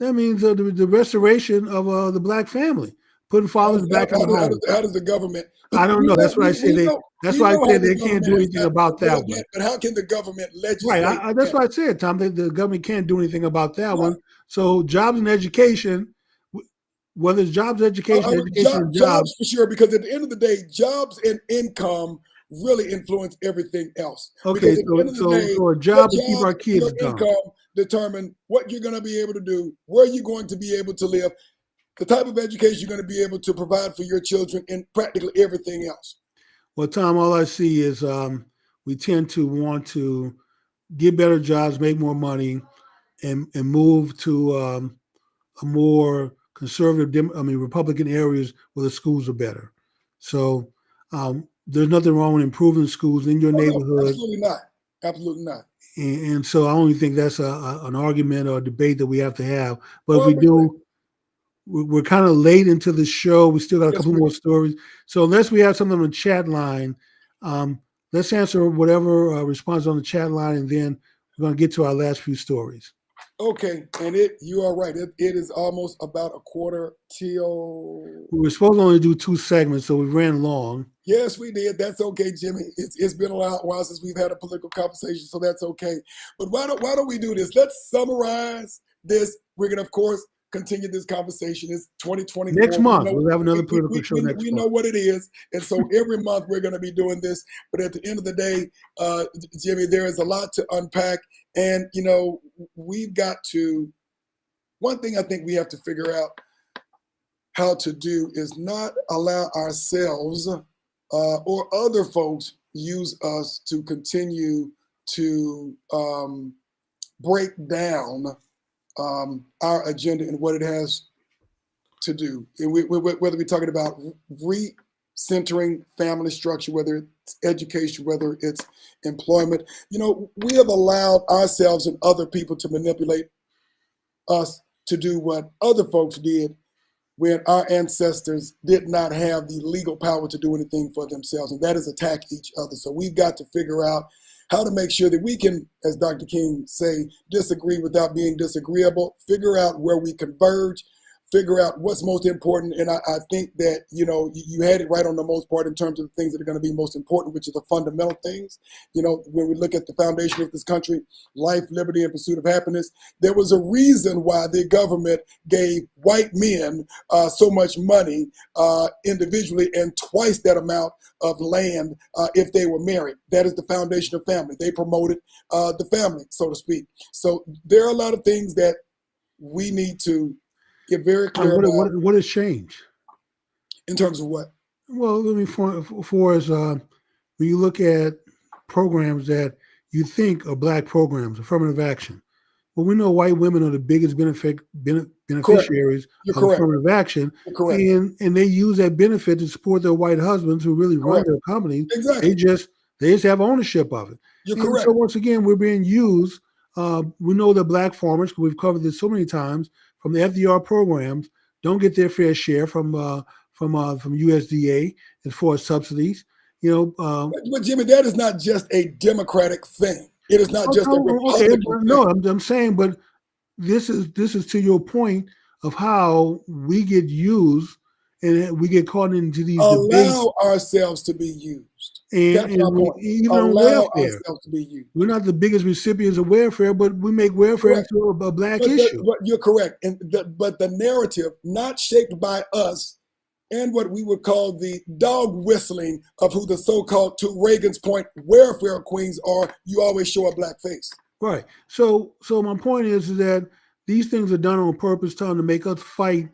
That means the restoration of the black family, putting fathers back in the home. How does the government? I don't know. That's why I say That's why I said they can't do anything about that one. But how can the government legislate? Right. That's why I said, Tom. The government can't do anything about that one. So jobs and education, whether it's jobs, education, jobs for sure. Because at the end of the day, jobs and income really influence everything else. Okay, so a job to keep our kids down. Income determine what you're going to be able to do, where you're going to be able to live, the type of education you're going to be able to provide for your children, and practically everything else. Well, Tom, all I see is we tend to want to get better jobs, make more money, and move to a more conservative, Republican areas where the schools are better. So there's nothing wrong with improving schools in your neighborhood. Absolutely not. Absolutely not. And so I only think that's an argument or a debate that we have to have. But if we do, we're kind of late into the show. We still got a couple more stories. So unless we have something on the chat line, let's answer whatever response on the chat line, and then we're going to get to our last few stories. Okay, and you are right. It is almost about a quarter till. We were supposed to only do 2 segments, so we ran long. Yes, we did. That's okay, Jimmy. It's been a while since we've had a political conversation, so that's okay. But why don't we do this? Let's summarize this. We're going to, of course, continue this conversation. It's 2024. Next month, we'll have another political show next month. We know what it is. And so every month we're going to be doing this. But at the end of the day, Jimmy, there is a lot to unpack. And, we've got to, one thing I think we have to figure out how to do is not allow ourselves or other folks use us to continue to break down our agenda and what it has to do. And whether we're talking about recentering family structure, whether it's education, whether it's employment, we have allowed ourselves and other people to manipulate us to do what other folks did when our ancestors did not have the legal power to do anything for themselves, and that is attack each other. So we've got to figure out how to make sure that we can, as Dr. King say, disagree without being disagreeable, figure out where we converge, figure out what's most important. And I think that, you had it right on the most part in terms of the things that are going to be most important, which are the fundamental things. When we look at the foundation of this country, life, liberty, and pursuit of happiness, there was a reason why the government gave white men so much money individually and twice that amount of land if they were married. That is the foundation of family. They promoted the family, so to speak. So there are a lot of things that we need to get very clear about. What has changed? In terms of what? Well, for us, when you look at programs that you think are black programs, affirmative action, well, we know white women are the biggest beneficiaries of affirmative action, and they use that benefit to support their white husbands who really run their companies. Exactly. They just have ownership of it. You're correct. So once again, we're being used. We know that black farmers, because we've covered this so many times, from the FDR programs, don't get their fair share from USDA as far as subsidies. But Jimmy, that is not just a Democratic thing. It is not just a Republican thing. No, I'm saying, but this is to your point of how we get used and we get caught into these debates. Allow ourselves to be used. And even on welfare, ourselves to be used. We're not the biggest recipients of welfare, but we make welfare into a black issue. But you're correct. But the narrative, not shaped by us and what we would call the dog whistling of who the so-called, to Reagan's point, welfare queens are, you always show a black face. Right. So my point is that these things are done on purpose, trying to make us fight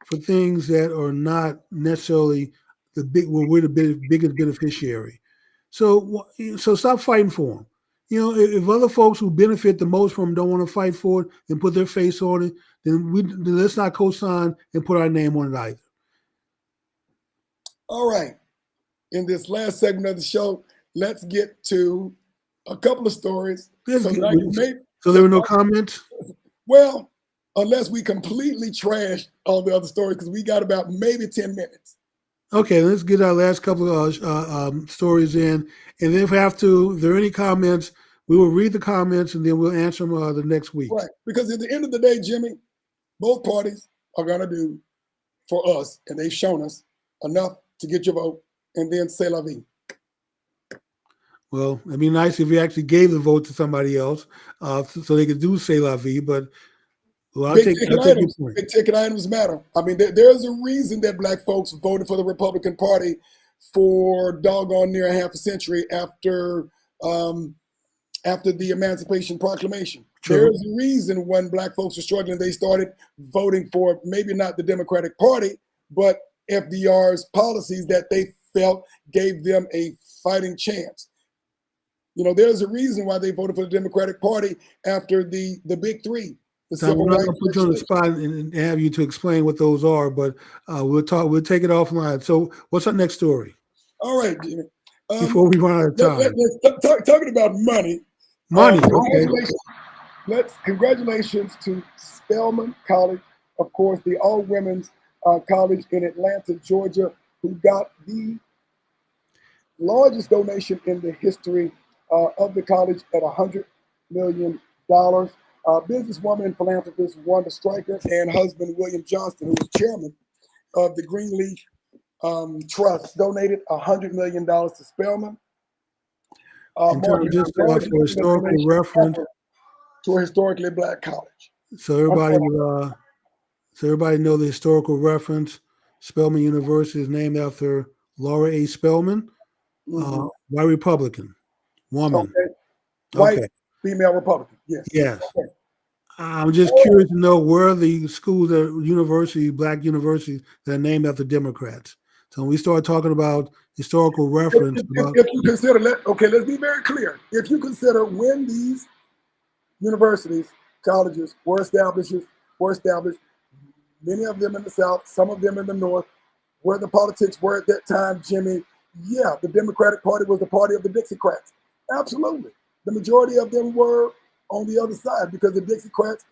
for things that are not necessarily when we're the biggest beneficiary. So stop fighting for them. If other folks who benefit the most from them don't want to fight for it and put their face on it, then let's not co-sign and put our name on it either. All right. In this last segment of the show, let's get to a couple of stories. So there were no comments? Well, unless we completely trashed all the other stories, because we got about maybe 10 minutes. Okay, let's get our last couple of stories in. And then if there are any comments, we will read the comments and then we'll answer them the next week. Right, because at the end of the day, Jimmy, both parties are going to do for us, and they've shown us enough to get your vote, and then c'est la vie. Well, it'd be nice if we actually gave the vote to somebody else so they could do c'est la vie, but I'll take your point. Big ticket items matter. I mean, there's a reason that black folks voted for the Republican Party for doggone near a half a century after the Emancipation Proclamation. True. There's a reason when black folks were struggling, they started voting for maybe not the Democratic Party, but FDR's policies that they felt gave them a fighting chance. There's a reason why they voted for the Democratic Party after the big three. I'm not going to put you on the spot and have you to explain what those are, but we'll take it offline. So what's our next story? All right, Jimmy. Before we run out of time. Talking about money. Okay. Congratulations to Spelman College, of course, the all-women's college in Atlanta, Georgia, who got the largest donation in the history of the college at $100 million. Businesswoman and philanthropist Wanda Stryker and husband William Johnston, who was chairman of the Greenleaf Trust, donated $100 million to Spelman. Just for historical reference, to a historically black college. So everybody know the historical reference. Spelman University is named after Laura A. Spelman, white Republican woman. Okay. White female Republican. Yes. Yes. Okay. I'm just curious to know where are the schools black universities that are named after Democrats. So when we start talking about historical reference, if you consider, let's be very clear. If you consider when these universities, colleges were established, many of them in the South, some of them in the North, where the politics were at that time, Jimmy, yeah, the Democratic Party was the party of the Dixiecrats. Absolutely. The majority of them were on the other side because the Dixiecrats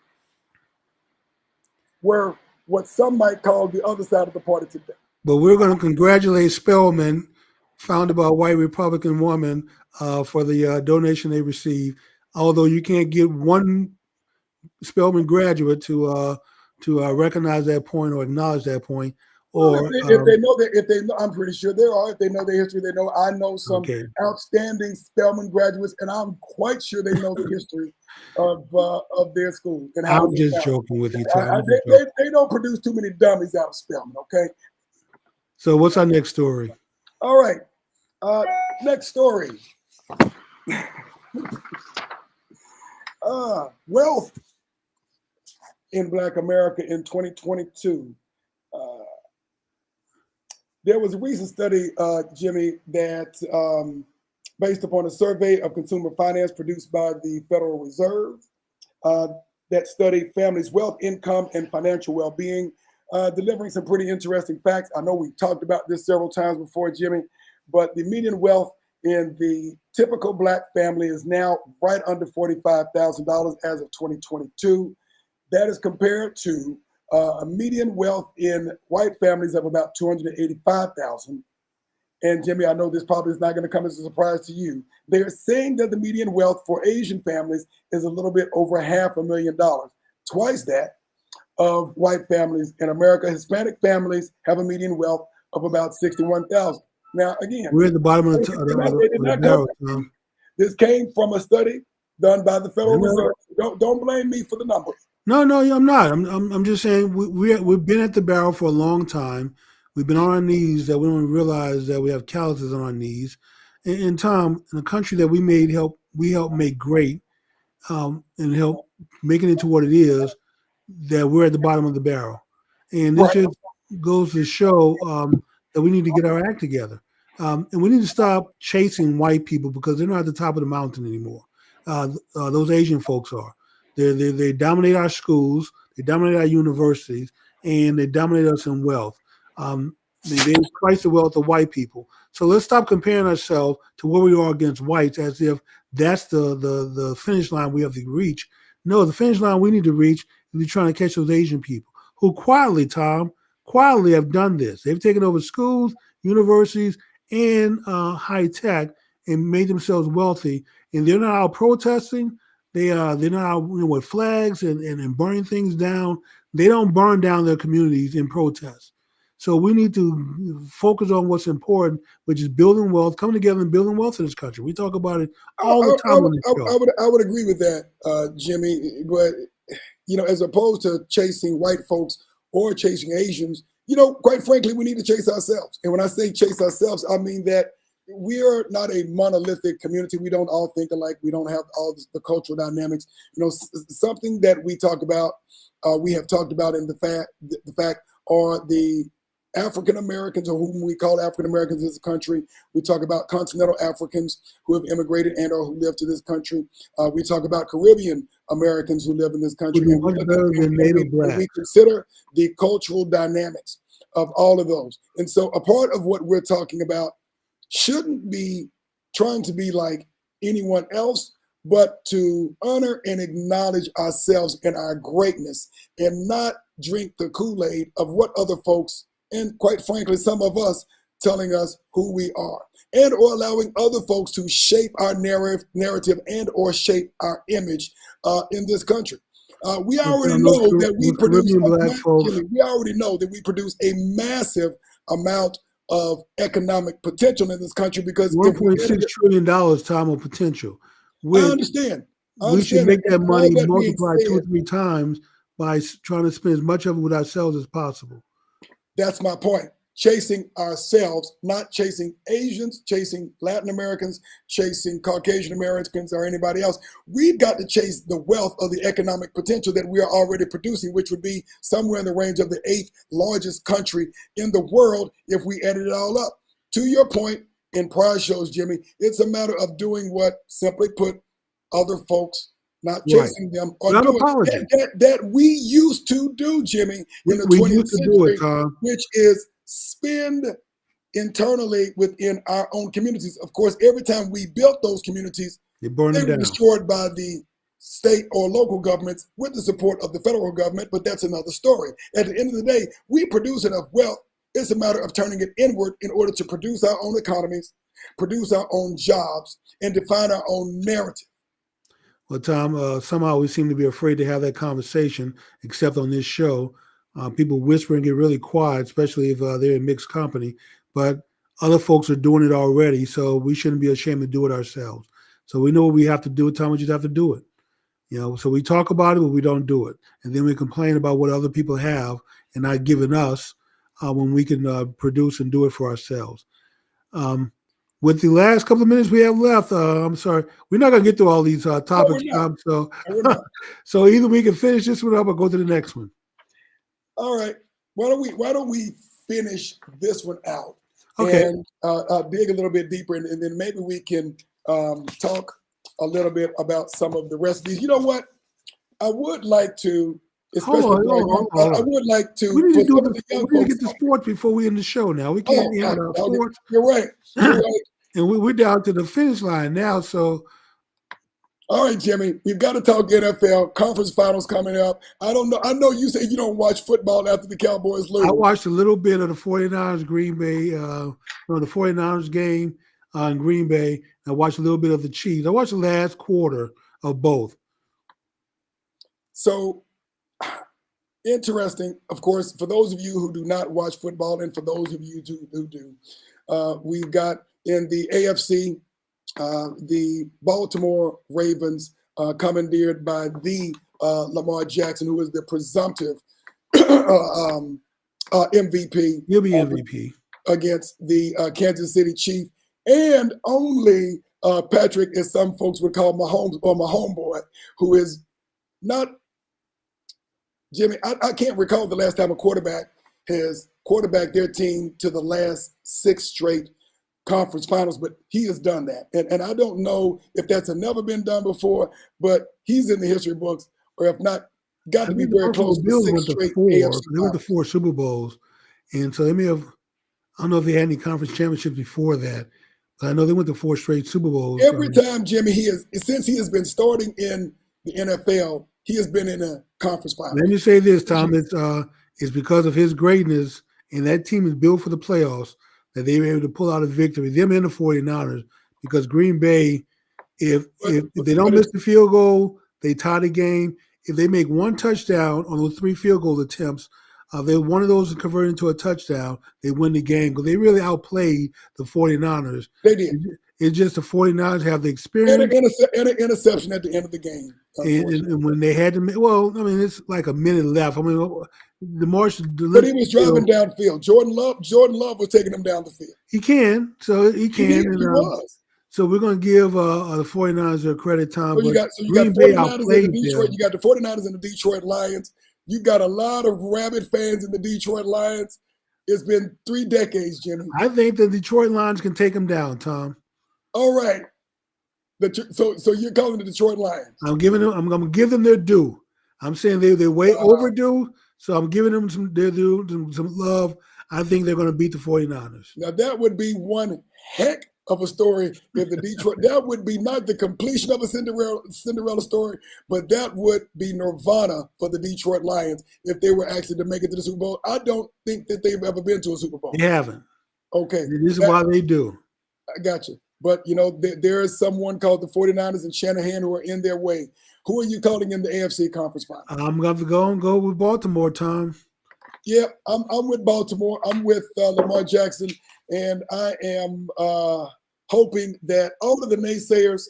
were what some might call the other side of the party today. But we're going to congratulate Spelman, founded by a white Republican woman, for the donation they received. Although you can't get one Spelman graduate to recognize that point or acknowledge that point. Or if they know, I'm pretty sure there are. If they know the history, I know some outstanding Spelman graduates, and I'm quite sure they know the history of their school. And how I'm just joking with you. They don't produce too many dummies out of Spelman. Okay. So what's our next story? All right. Next story. Wealth in Black America in 2022. There was a recent study, Jimmy, that based upon a survey of consumer finance produced by the Federal Reserve that studied families' wealth, income, and financial well-being, delivering some pretty interesting facts. I know we've talked about this several times before, Jimmy, but the median wealth in the typical Black family is now right under $45,000 as of 2022. That is compared to a median wealth in white families of about $285,000. And Jimmy, I know this probably is not going to come as a surprise to you. They're saying that the median wealth for Asian families is a little bit over $500,000, twice that of white families in America. Hispanic families have a median wealth of about $61,000. Now, again, we're at the bottom of the barrel. This came from a study done by the Federal Reserve. Don't blame me for the numbers. No, I'm not. I'm just saying we've been at the barrel for a long time. We've been on our knees that we don't realize that we have calluses on our knees. And Tom, in a country that we help make great, and help make it into what it is, that we're at the bottom of the barrel. And this Right. just goes to show that we need to get our act together. And we need to stop chasing white people because they're not at the top of the mountain anymore. Those Asian folks are. They dominate our schools, they dominate our universities, and they dominate us in wealth. They twice the wealth of white people. So let's stop comparing ourselves to where we are against whites as if that's the finish line we have to reach. No, the finish line we need to reach is we're trying to catch those Asian people who quietly, Tom, quietly have done this. They've taken over schools, universities, and high tech and made themselves wealthy. And they're not out protesting. They're not out with flags and burning things down. They don't burn down their communities in protest. So we need to focus on what's important, which is building wealth, coming together and building wealth in this country. We talk about it all the time on this show. I would agree with that, Jimmy. But as opposed to chasing white folks or chasing Asians, quite frankly, we need to chase ourselves. And when I say chase ourselves, I mean that we are not a monolithic community. We don't all think alike. We don't have all the cultural dynamics. Something that we talk about, we have talked about in the fact are the African Americans, or whom we call African Americans in this country. We talk about continental Africans who have immigrated and or who live to this country. We talk about Caribbean Americans who live in this country. And we consider the cultural dynamics of all of those. And so a part of what we're talking about shouldn't be trying to be like anyone else, but to honor and acknowledge ourselves and our greatness and not drink the Kool-Aid of what other folks, and quite frankly, some of us, telling us who we are, and or allowing other folks to shape our narrative and or shape our image in this country. We already know that we produce a massive amount of economic potential in this country because $1.6 trillion, Tom, of potential. I understand. We should make that money multiplied 2 or 3 times by trying to spend as much of it with ourselves as possible. That's my point. Chasing ourselves, not chasing Asians, chasing Latin Americans, chasing Caucasian Americans or anybody else. We've got to chase the wealth of the economic potential that we are already producing, which would be somewhere in the range of the 8th largest country in the world if we added it all up. To your point in prior shows, Jimmy, it's a matter of doing what, simply put, other folks, not chasing them, or doing that we used to do, Jimmy, in the 20th century, which is spend internally within our own communities. Of course, every time we built those communities, they were destroyed by the state or local governments with the support of the federal government, but that's another story. At the end of the day, we produce enough wealth. It's a matter of turning it inward in order to produce our own economies, produce our own jobs, and define our own narrative. Well, Tom, somehow we seem to be afraid to have that conversation, except on this show. People whisper and get really quiet, especially if they're in mixed company. But other folks are doing it already, so we shouldn't be ashamed to do it ourselves. So we know what we have to do, Tom. We just have to do it. So we talk about it, but we don't do it. And then we complain about what other people have and not giving us when we can produce and do it for ourselves. With the last couple of minutes we have left, I'm sorry, we're not going to get through all these topics, Tom. So either we can finish this one up or go to the next one. All right. Why don't we finish this one out and dig a little bit deeper, and then maybe we can talk a little bit about some of the rest of these. You know what? I would like to, especially I would like to. We need to get the sports before we end the show. Now we can't be out of sports. You're right. And we're down to the finish line now. So, all right, Jimmy, we've got to talk NFL conference finals coming up. I don't know. I know you say you don't watch football after the Cowboys lose. I watched a little bit of the 49ers Green Bay, the 49ers game in Green Bay. I watched a little bit of the Chiefs. I watched the last quarter of both. So interesting, of course, for those of you who do not watch football, and for those of you who do, we've got in the AFC, the Baltimore Ravens, commandeered by the Lamar Jackson, who is the presumptive MVP. He'll be MVP Against the Kansas City Chief, and only Patrick, as some folks would call Mahomes or my homeboy, who is not Jimmy. I can't recall the last time a quarterback has quarterbacked their team to the last 6 straight conference finals, but he has done that. And I don't know if that's never been done before, but he's in the history books, or if not, got to be very close to 6 straight AFC They went to 4 Super Bowls. And so they may have, I don't know if they had any conference championships before that, but I know they went to 4 straight Super Bowls. Every time, Jimmy, since he has been starting in the NFL, he has been in a conference final. Let me say this, Tom. It's because of his greatness, and that team is built for the playoffs, that they were able to pull out a victory, them and the 49ers, because Green Bay, if they don't miss the field goal, they tie the game. If they make 1 touchdown on those 3 field goal attempts, one of those is converted into a touchdown, they win the game, because they really outplayed the 49ers. They did. It's just the 49ers have the experience. And an interception at the end of the game. And when they had to make, it's like a minute left. I mean, but he was driving downfield. Jordan Love was taking him down the field. He can. He was. So we're going to give the 49ers their credit, Tom. So you got 49ers in Detroit. You got the 49ers and the Detroit Lions. You got a lot of rabid fans in the Detroit Lions. It's been 3 decades, Jimmy. I think the Detroit Lions can take them down, Tom. All right. So you're calling the Detroit Lions? I'm going to give them their due. I'm saying they're way overdue. So I'm giving them some love. I think they're going to beat the 49ers. Now that would be one heck of a story if the Detroit. That would be not the completion of a Cinderella story, but that would be nirvana for the Detroit Lions if they were actually to make it to the Super Bowl. I don't think that they've ever been to a Super Bowl. They haven't. Okay. This is why they do. I got you. But, there is someone called the 49ers and Shanahan who are in their way. Who are you calling in the AFC Conference Finals? I'm going to go with Baltimore, Tom. Yeah, I'm with Baltimore. I'm with Lamar Jackson. And I am hoping that all of the naysayers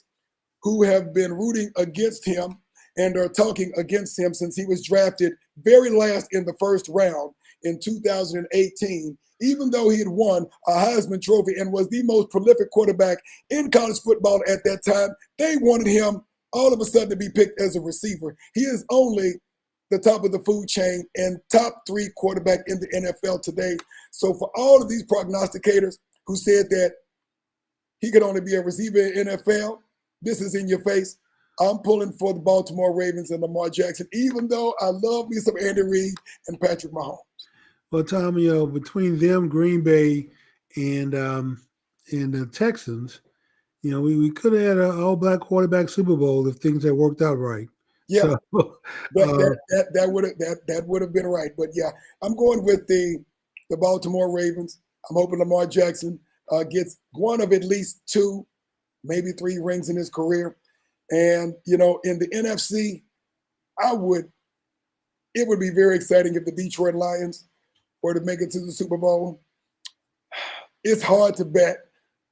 who have been rooting against him and are talking against him since he was drafted very last in the first round in 2018, even though he had won a Heisman Trophy and was the most prolific quarterback in college football at that time, they wanted him all of a sudden to be picked as a receiver. He is only the top of the food chain and top 3 quarterback in the NFL today. So for all of these prognosticators who said that he could only be a receiver in NFL, this is in your face. I'm pulling for the Baltimore Ravens and Lamar Jackson, even though I love me some Andy Reid and Patrick Mahomes. Well, Tom, between them, Green Bay, and the Texans, we could have had an all-black quarterback Super Bowl if things had worked out right. Yeah, so, that would have been right. But yeah, I'm going with the Baltimore Ravens. I'm hoping Lamar Jackson gets one of at least 2, maybe 3 rings in his career. And in the NFC, it would be very exciting if the Detroit Lions were to make it to the Super Bowl. It's hard to bet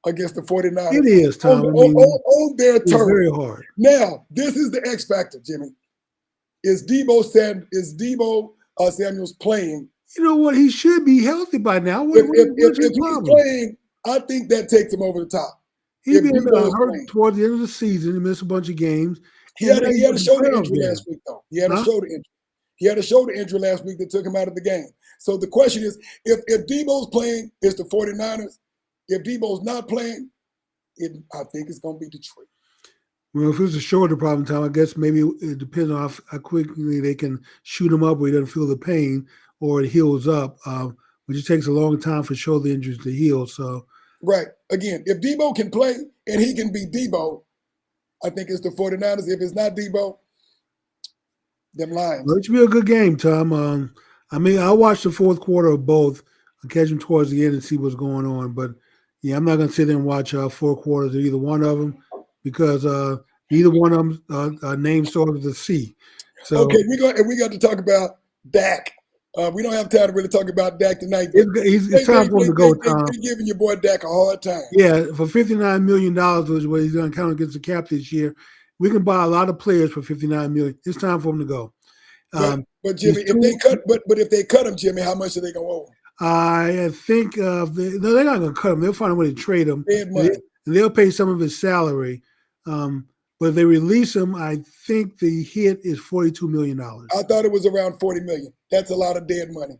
against the 49ers. It is, Tom. On their turf. It's very hard. Now, this is the X factor, Jimmy. Is Debo Samuels playing? You know what? He should be healthy by now. If he's playing, I think that takes him over the top. He's been hurt towards the end of the season. He missed a bunch of games. He had a shoulder injury last week, though. He had a shoulder injury. He had a shoulder injury last week that took him out of the game. So the question is, if Debo's playing, it's the 49ers. If Debo's not playing, I think it's going to be Detroit. Well, if it's a shoulder problem, Tom, I guess maybe it depends on how quickly they can shoot him up where he doesn't feel the pain or it heals up, which it takes a long time for shoulder injuries to heal. So, right. Again, if Debo can play and he can be Debo, I think it's the 49ers. If it's not Debo, them Lions. Well, it should be a good game, Tom. I'll watch the fourth quarter of both. I'll catch them towards the end and see what's going on. But, yeah, I'm not going to sit there and watch 4 quarters of either one of them because neither one of them names started with a C. So, okay, we got to talk about Dak. We don't have time to really talk about Dak tonight. It's time for him to go, Tom. They're giving your boy Dak a hard time. Yeah, for $59 million, which is what he's going to count against the cap this year, we can buy a lot of players for $59 million. It's time for him to go. But Jimmy, if they cut him, Jimmy, how much are they gonna owe him? I think no, they're not going to cut him. They'll find a way to trade him, Money. and they'll pay some of his salary. But if they release him, I think the hit is $42 million. I thought it was around $40 million. That's a lot of dead money.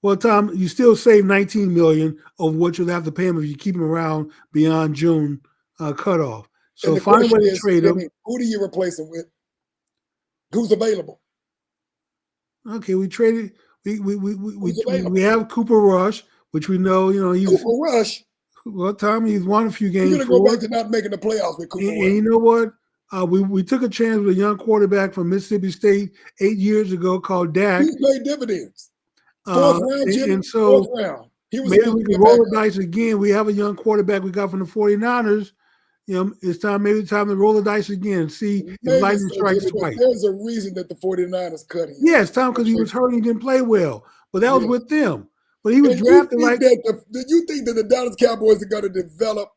Well, Tom, you still save $19 million of what you'll have to pay him if you keep him around beyond June cutoff. So find a way to trade him. Who do you replace him with? Who's available? Okay, we traded. We have Cooper Rush, which we know, he's Cooper Rush. Well, Tom, he's won a few games. You're gonna go back to not making the playoffs with Cooper Rush. And you know what? We took a chance with a young quarterback from Mississippi State 8 years ago called Dak. He played dividends. Fourth round, Jimmy. And so fourth round. Maybe we can roll the dice again. We have a young quarterback we got from the 49ers. It's time to roll the dice again and see if lightning strikes twice. There's a reason that the 49ers cut him. Yes, Tom, because he was hurt and he didn't play well. But that was with them. But he was drafted like. Do you think that the Dallas Cowboys are going to develop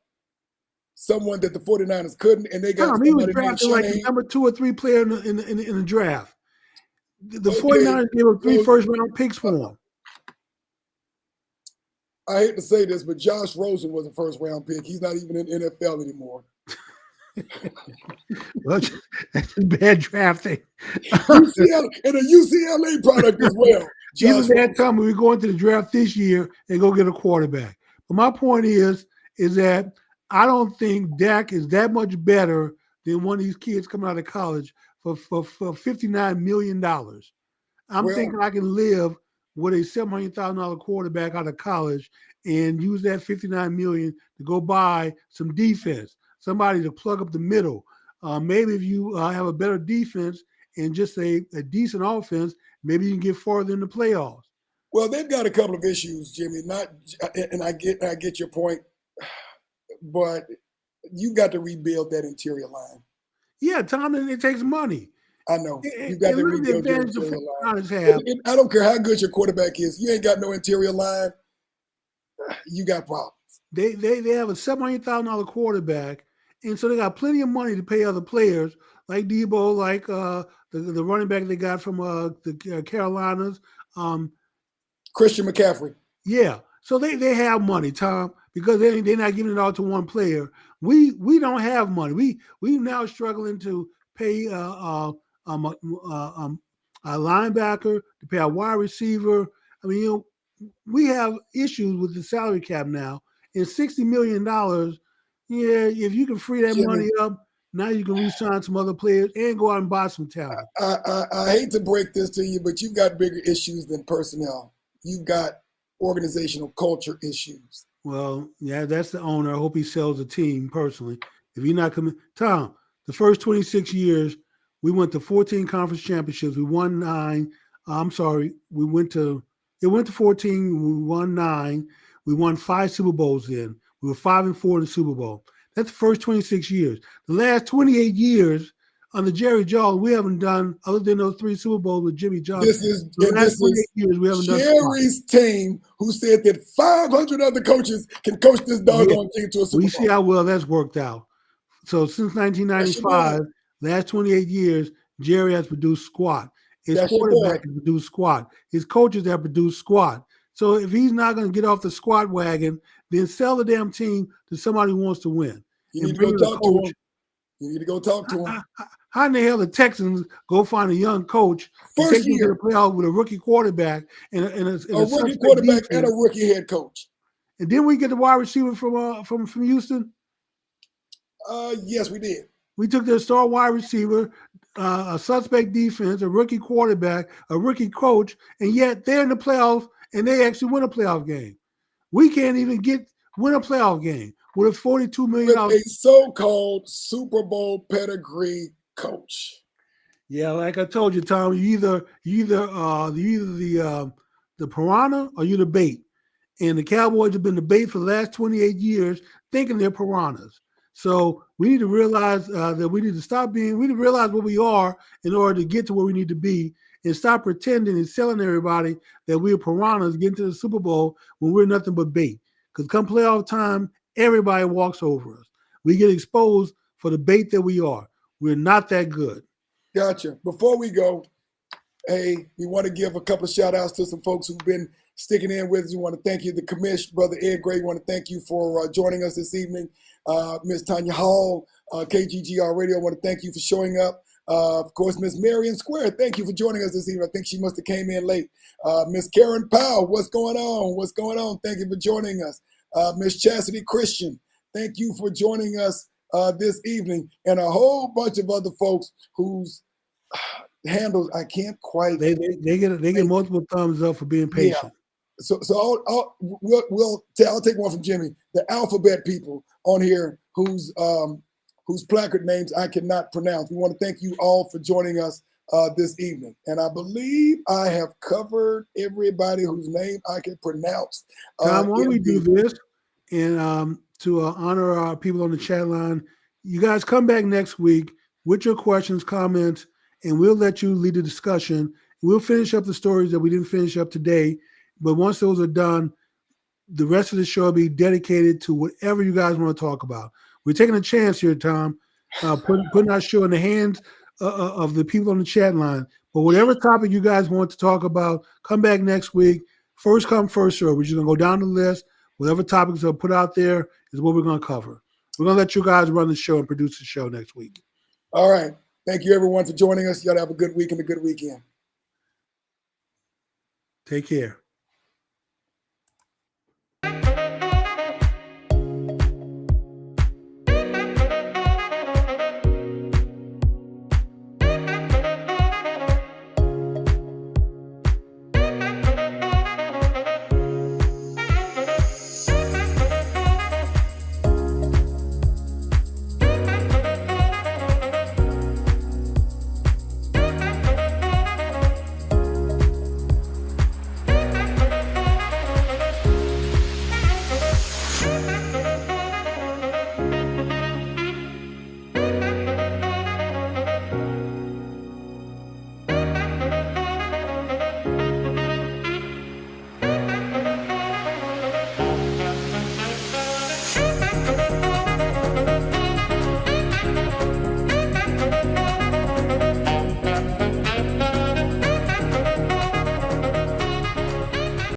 someone that the 49ers couldn't? And they got. He was drafted like the number 2 or 3 player in the draft. The 49ers gave him 3 first-round picks for him. I hate to say this, but Josh Rosen was a first-round pick. He's not even in the NFL anymore. Well, that's a bad drafting. And a UCLA product as well. Even that time we go into the draft this year and go get a quarterback. But my point is that I don't think Dak is that much better than one of these kids coming out of college for $59 million. I'm thinking I can live with a $700,000 quarterback out of college and use that $59 million to go buy some defense, somebody to plug up the middle. Maybe if you have a better defense and just a decent offense, maybe you can get farther in the playoffs. Well, they've got a couple of issues, Jimmy. And I get your point, but you got to rebuild that interior line. Yeah, Tom, it takes money. I know. You got to rebuild the interior line. I don't care how good your quarterback is. You ain't got no interior line. You got problems. They have a $700,000 quarterback, and so they got plenty of money to pay other players like Debo, like the running back they got from the Carolinas. Christian McCaffrey. Yeah. So they have money, Tom, because they're not giving it all to one player. We don't have money. We now struggling to pay a linebacker, to pay a wide receiver. I mean, we have issues with the salary cap now. And $60 million, if you can free that money up, now you can re-sign some other players and go out and buy some talent. I hate to break this to you, but you've got bigger issues than personnel. You've got organizational culture issues. Well, yeah, that's the owner. I hope he sells the team personally. If you're not coming, Tom, the first 26 years, we went to 14 conference championships. We won 9. We went to 14. We won 9. We won 5 Super Bowls then. We were 5-4 in the Super Bowl. That's the first 26 years. The last 28 years under Jerry Jones, we haven't done, other than those 3 Super Bowls with Jimmy Johnson. This is Jerry's team who said that 500 other coaches can coach this doggone team to a Super Bowl. We see how well that's worked out. So since 1995, last 28 years, Jerry has produced squat. His quarterback has produced squat. His coaches have produced squat. So if he's not going to get off the squat wagon, then sell the damn team to somebody who wants to win. You need to go talk to him. You need to go talk to him. How in the hell the Texans go find a young coach to take them to the playoffs with a rookie quarterback and a rookie quarterback and a rookie head coach? And then we get the wide receiver from Houston. Yes, we did. We took their star wide receiver, a suspect defense, a rookie quarterback, a rookie coach, and yet they're in the playoffs and they actually win a playoff game. We can't even win a playoff game with a $42 million. With a so-called Super Bowl pedigree coach. Yeah, like I told you, Tom, you either the piranha or you're the bait. And the Cowboys have been the bait for the last 28 years, thinking they're piranhas. So we need to realize that we need to realize what we are in order to get to where we need to be and stop pretending and telling everybody that we're piranhas getting to the Super Bowl when we're nothing but bait. Because come playoff time, everybody walks over us. We get exposed for the bait that we are. We're not that good. Gotcha. Before we go, Hey, we want to give a couple of shout outs to some folks who've been sticking in with us. We want to thank you, the commish, Brother Ed Gray. We want to thank you for joining us this evening. Miss Tanya Hall, KGGR Radio, I want to thank you for showing up. Of course, Miss Marion Square, thank you for joining us this evening. I think she must have came in late. Miss Karen Powell, what's going on? What's going on? Thank you for joining us. Miss Chastity Christian, thank you for joining us this evening. And a whole bunch of other folks whose handles I can't quite. They get multiple thumbs up for being patient. So I'll take one from Jimmy. The alphabet people on here whose placard names I cannot pronounce. We want to thank you all for joining us this evening. And I believe I have covered everybody whose name I can pronounce. Tom, why don't we do this? And to honor our people on the chat line, you guys come back next week with your questions, comments, and we'll let you lead the discussion. We'll finish up the stories that we didn't finish up today. But once those are done, the rest of the show will be dedicated to whatever you guys want to talk about. We're taking a chance here, Tom, putting our show in the hands of the people on the chat line. But whatever topic you guys want to talk about, come back next week. First come, first serve. We're just going to go down the list. Whatever topics are put out there is what we're going to cover. We're going to let you guys run the show and produce the show next week. All right. Thank you, everyone, for joining us. You got to have a good week and a good weekend. Take care.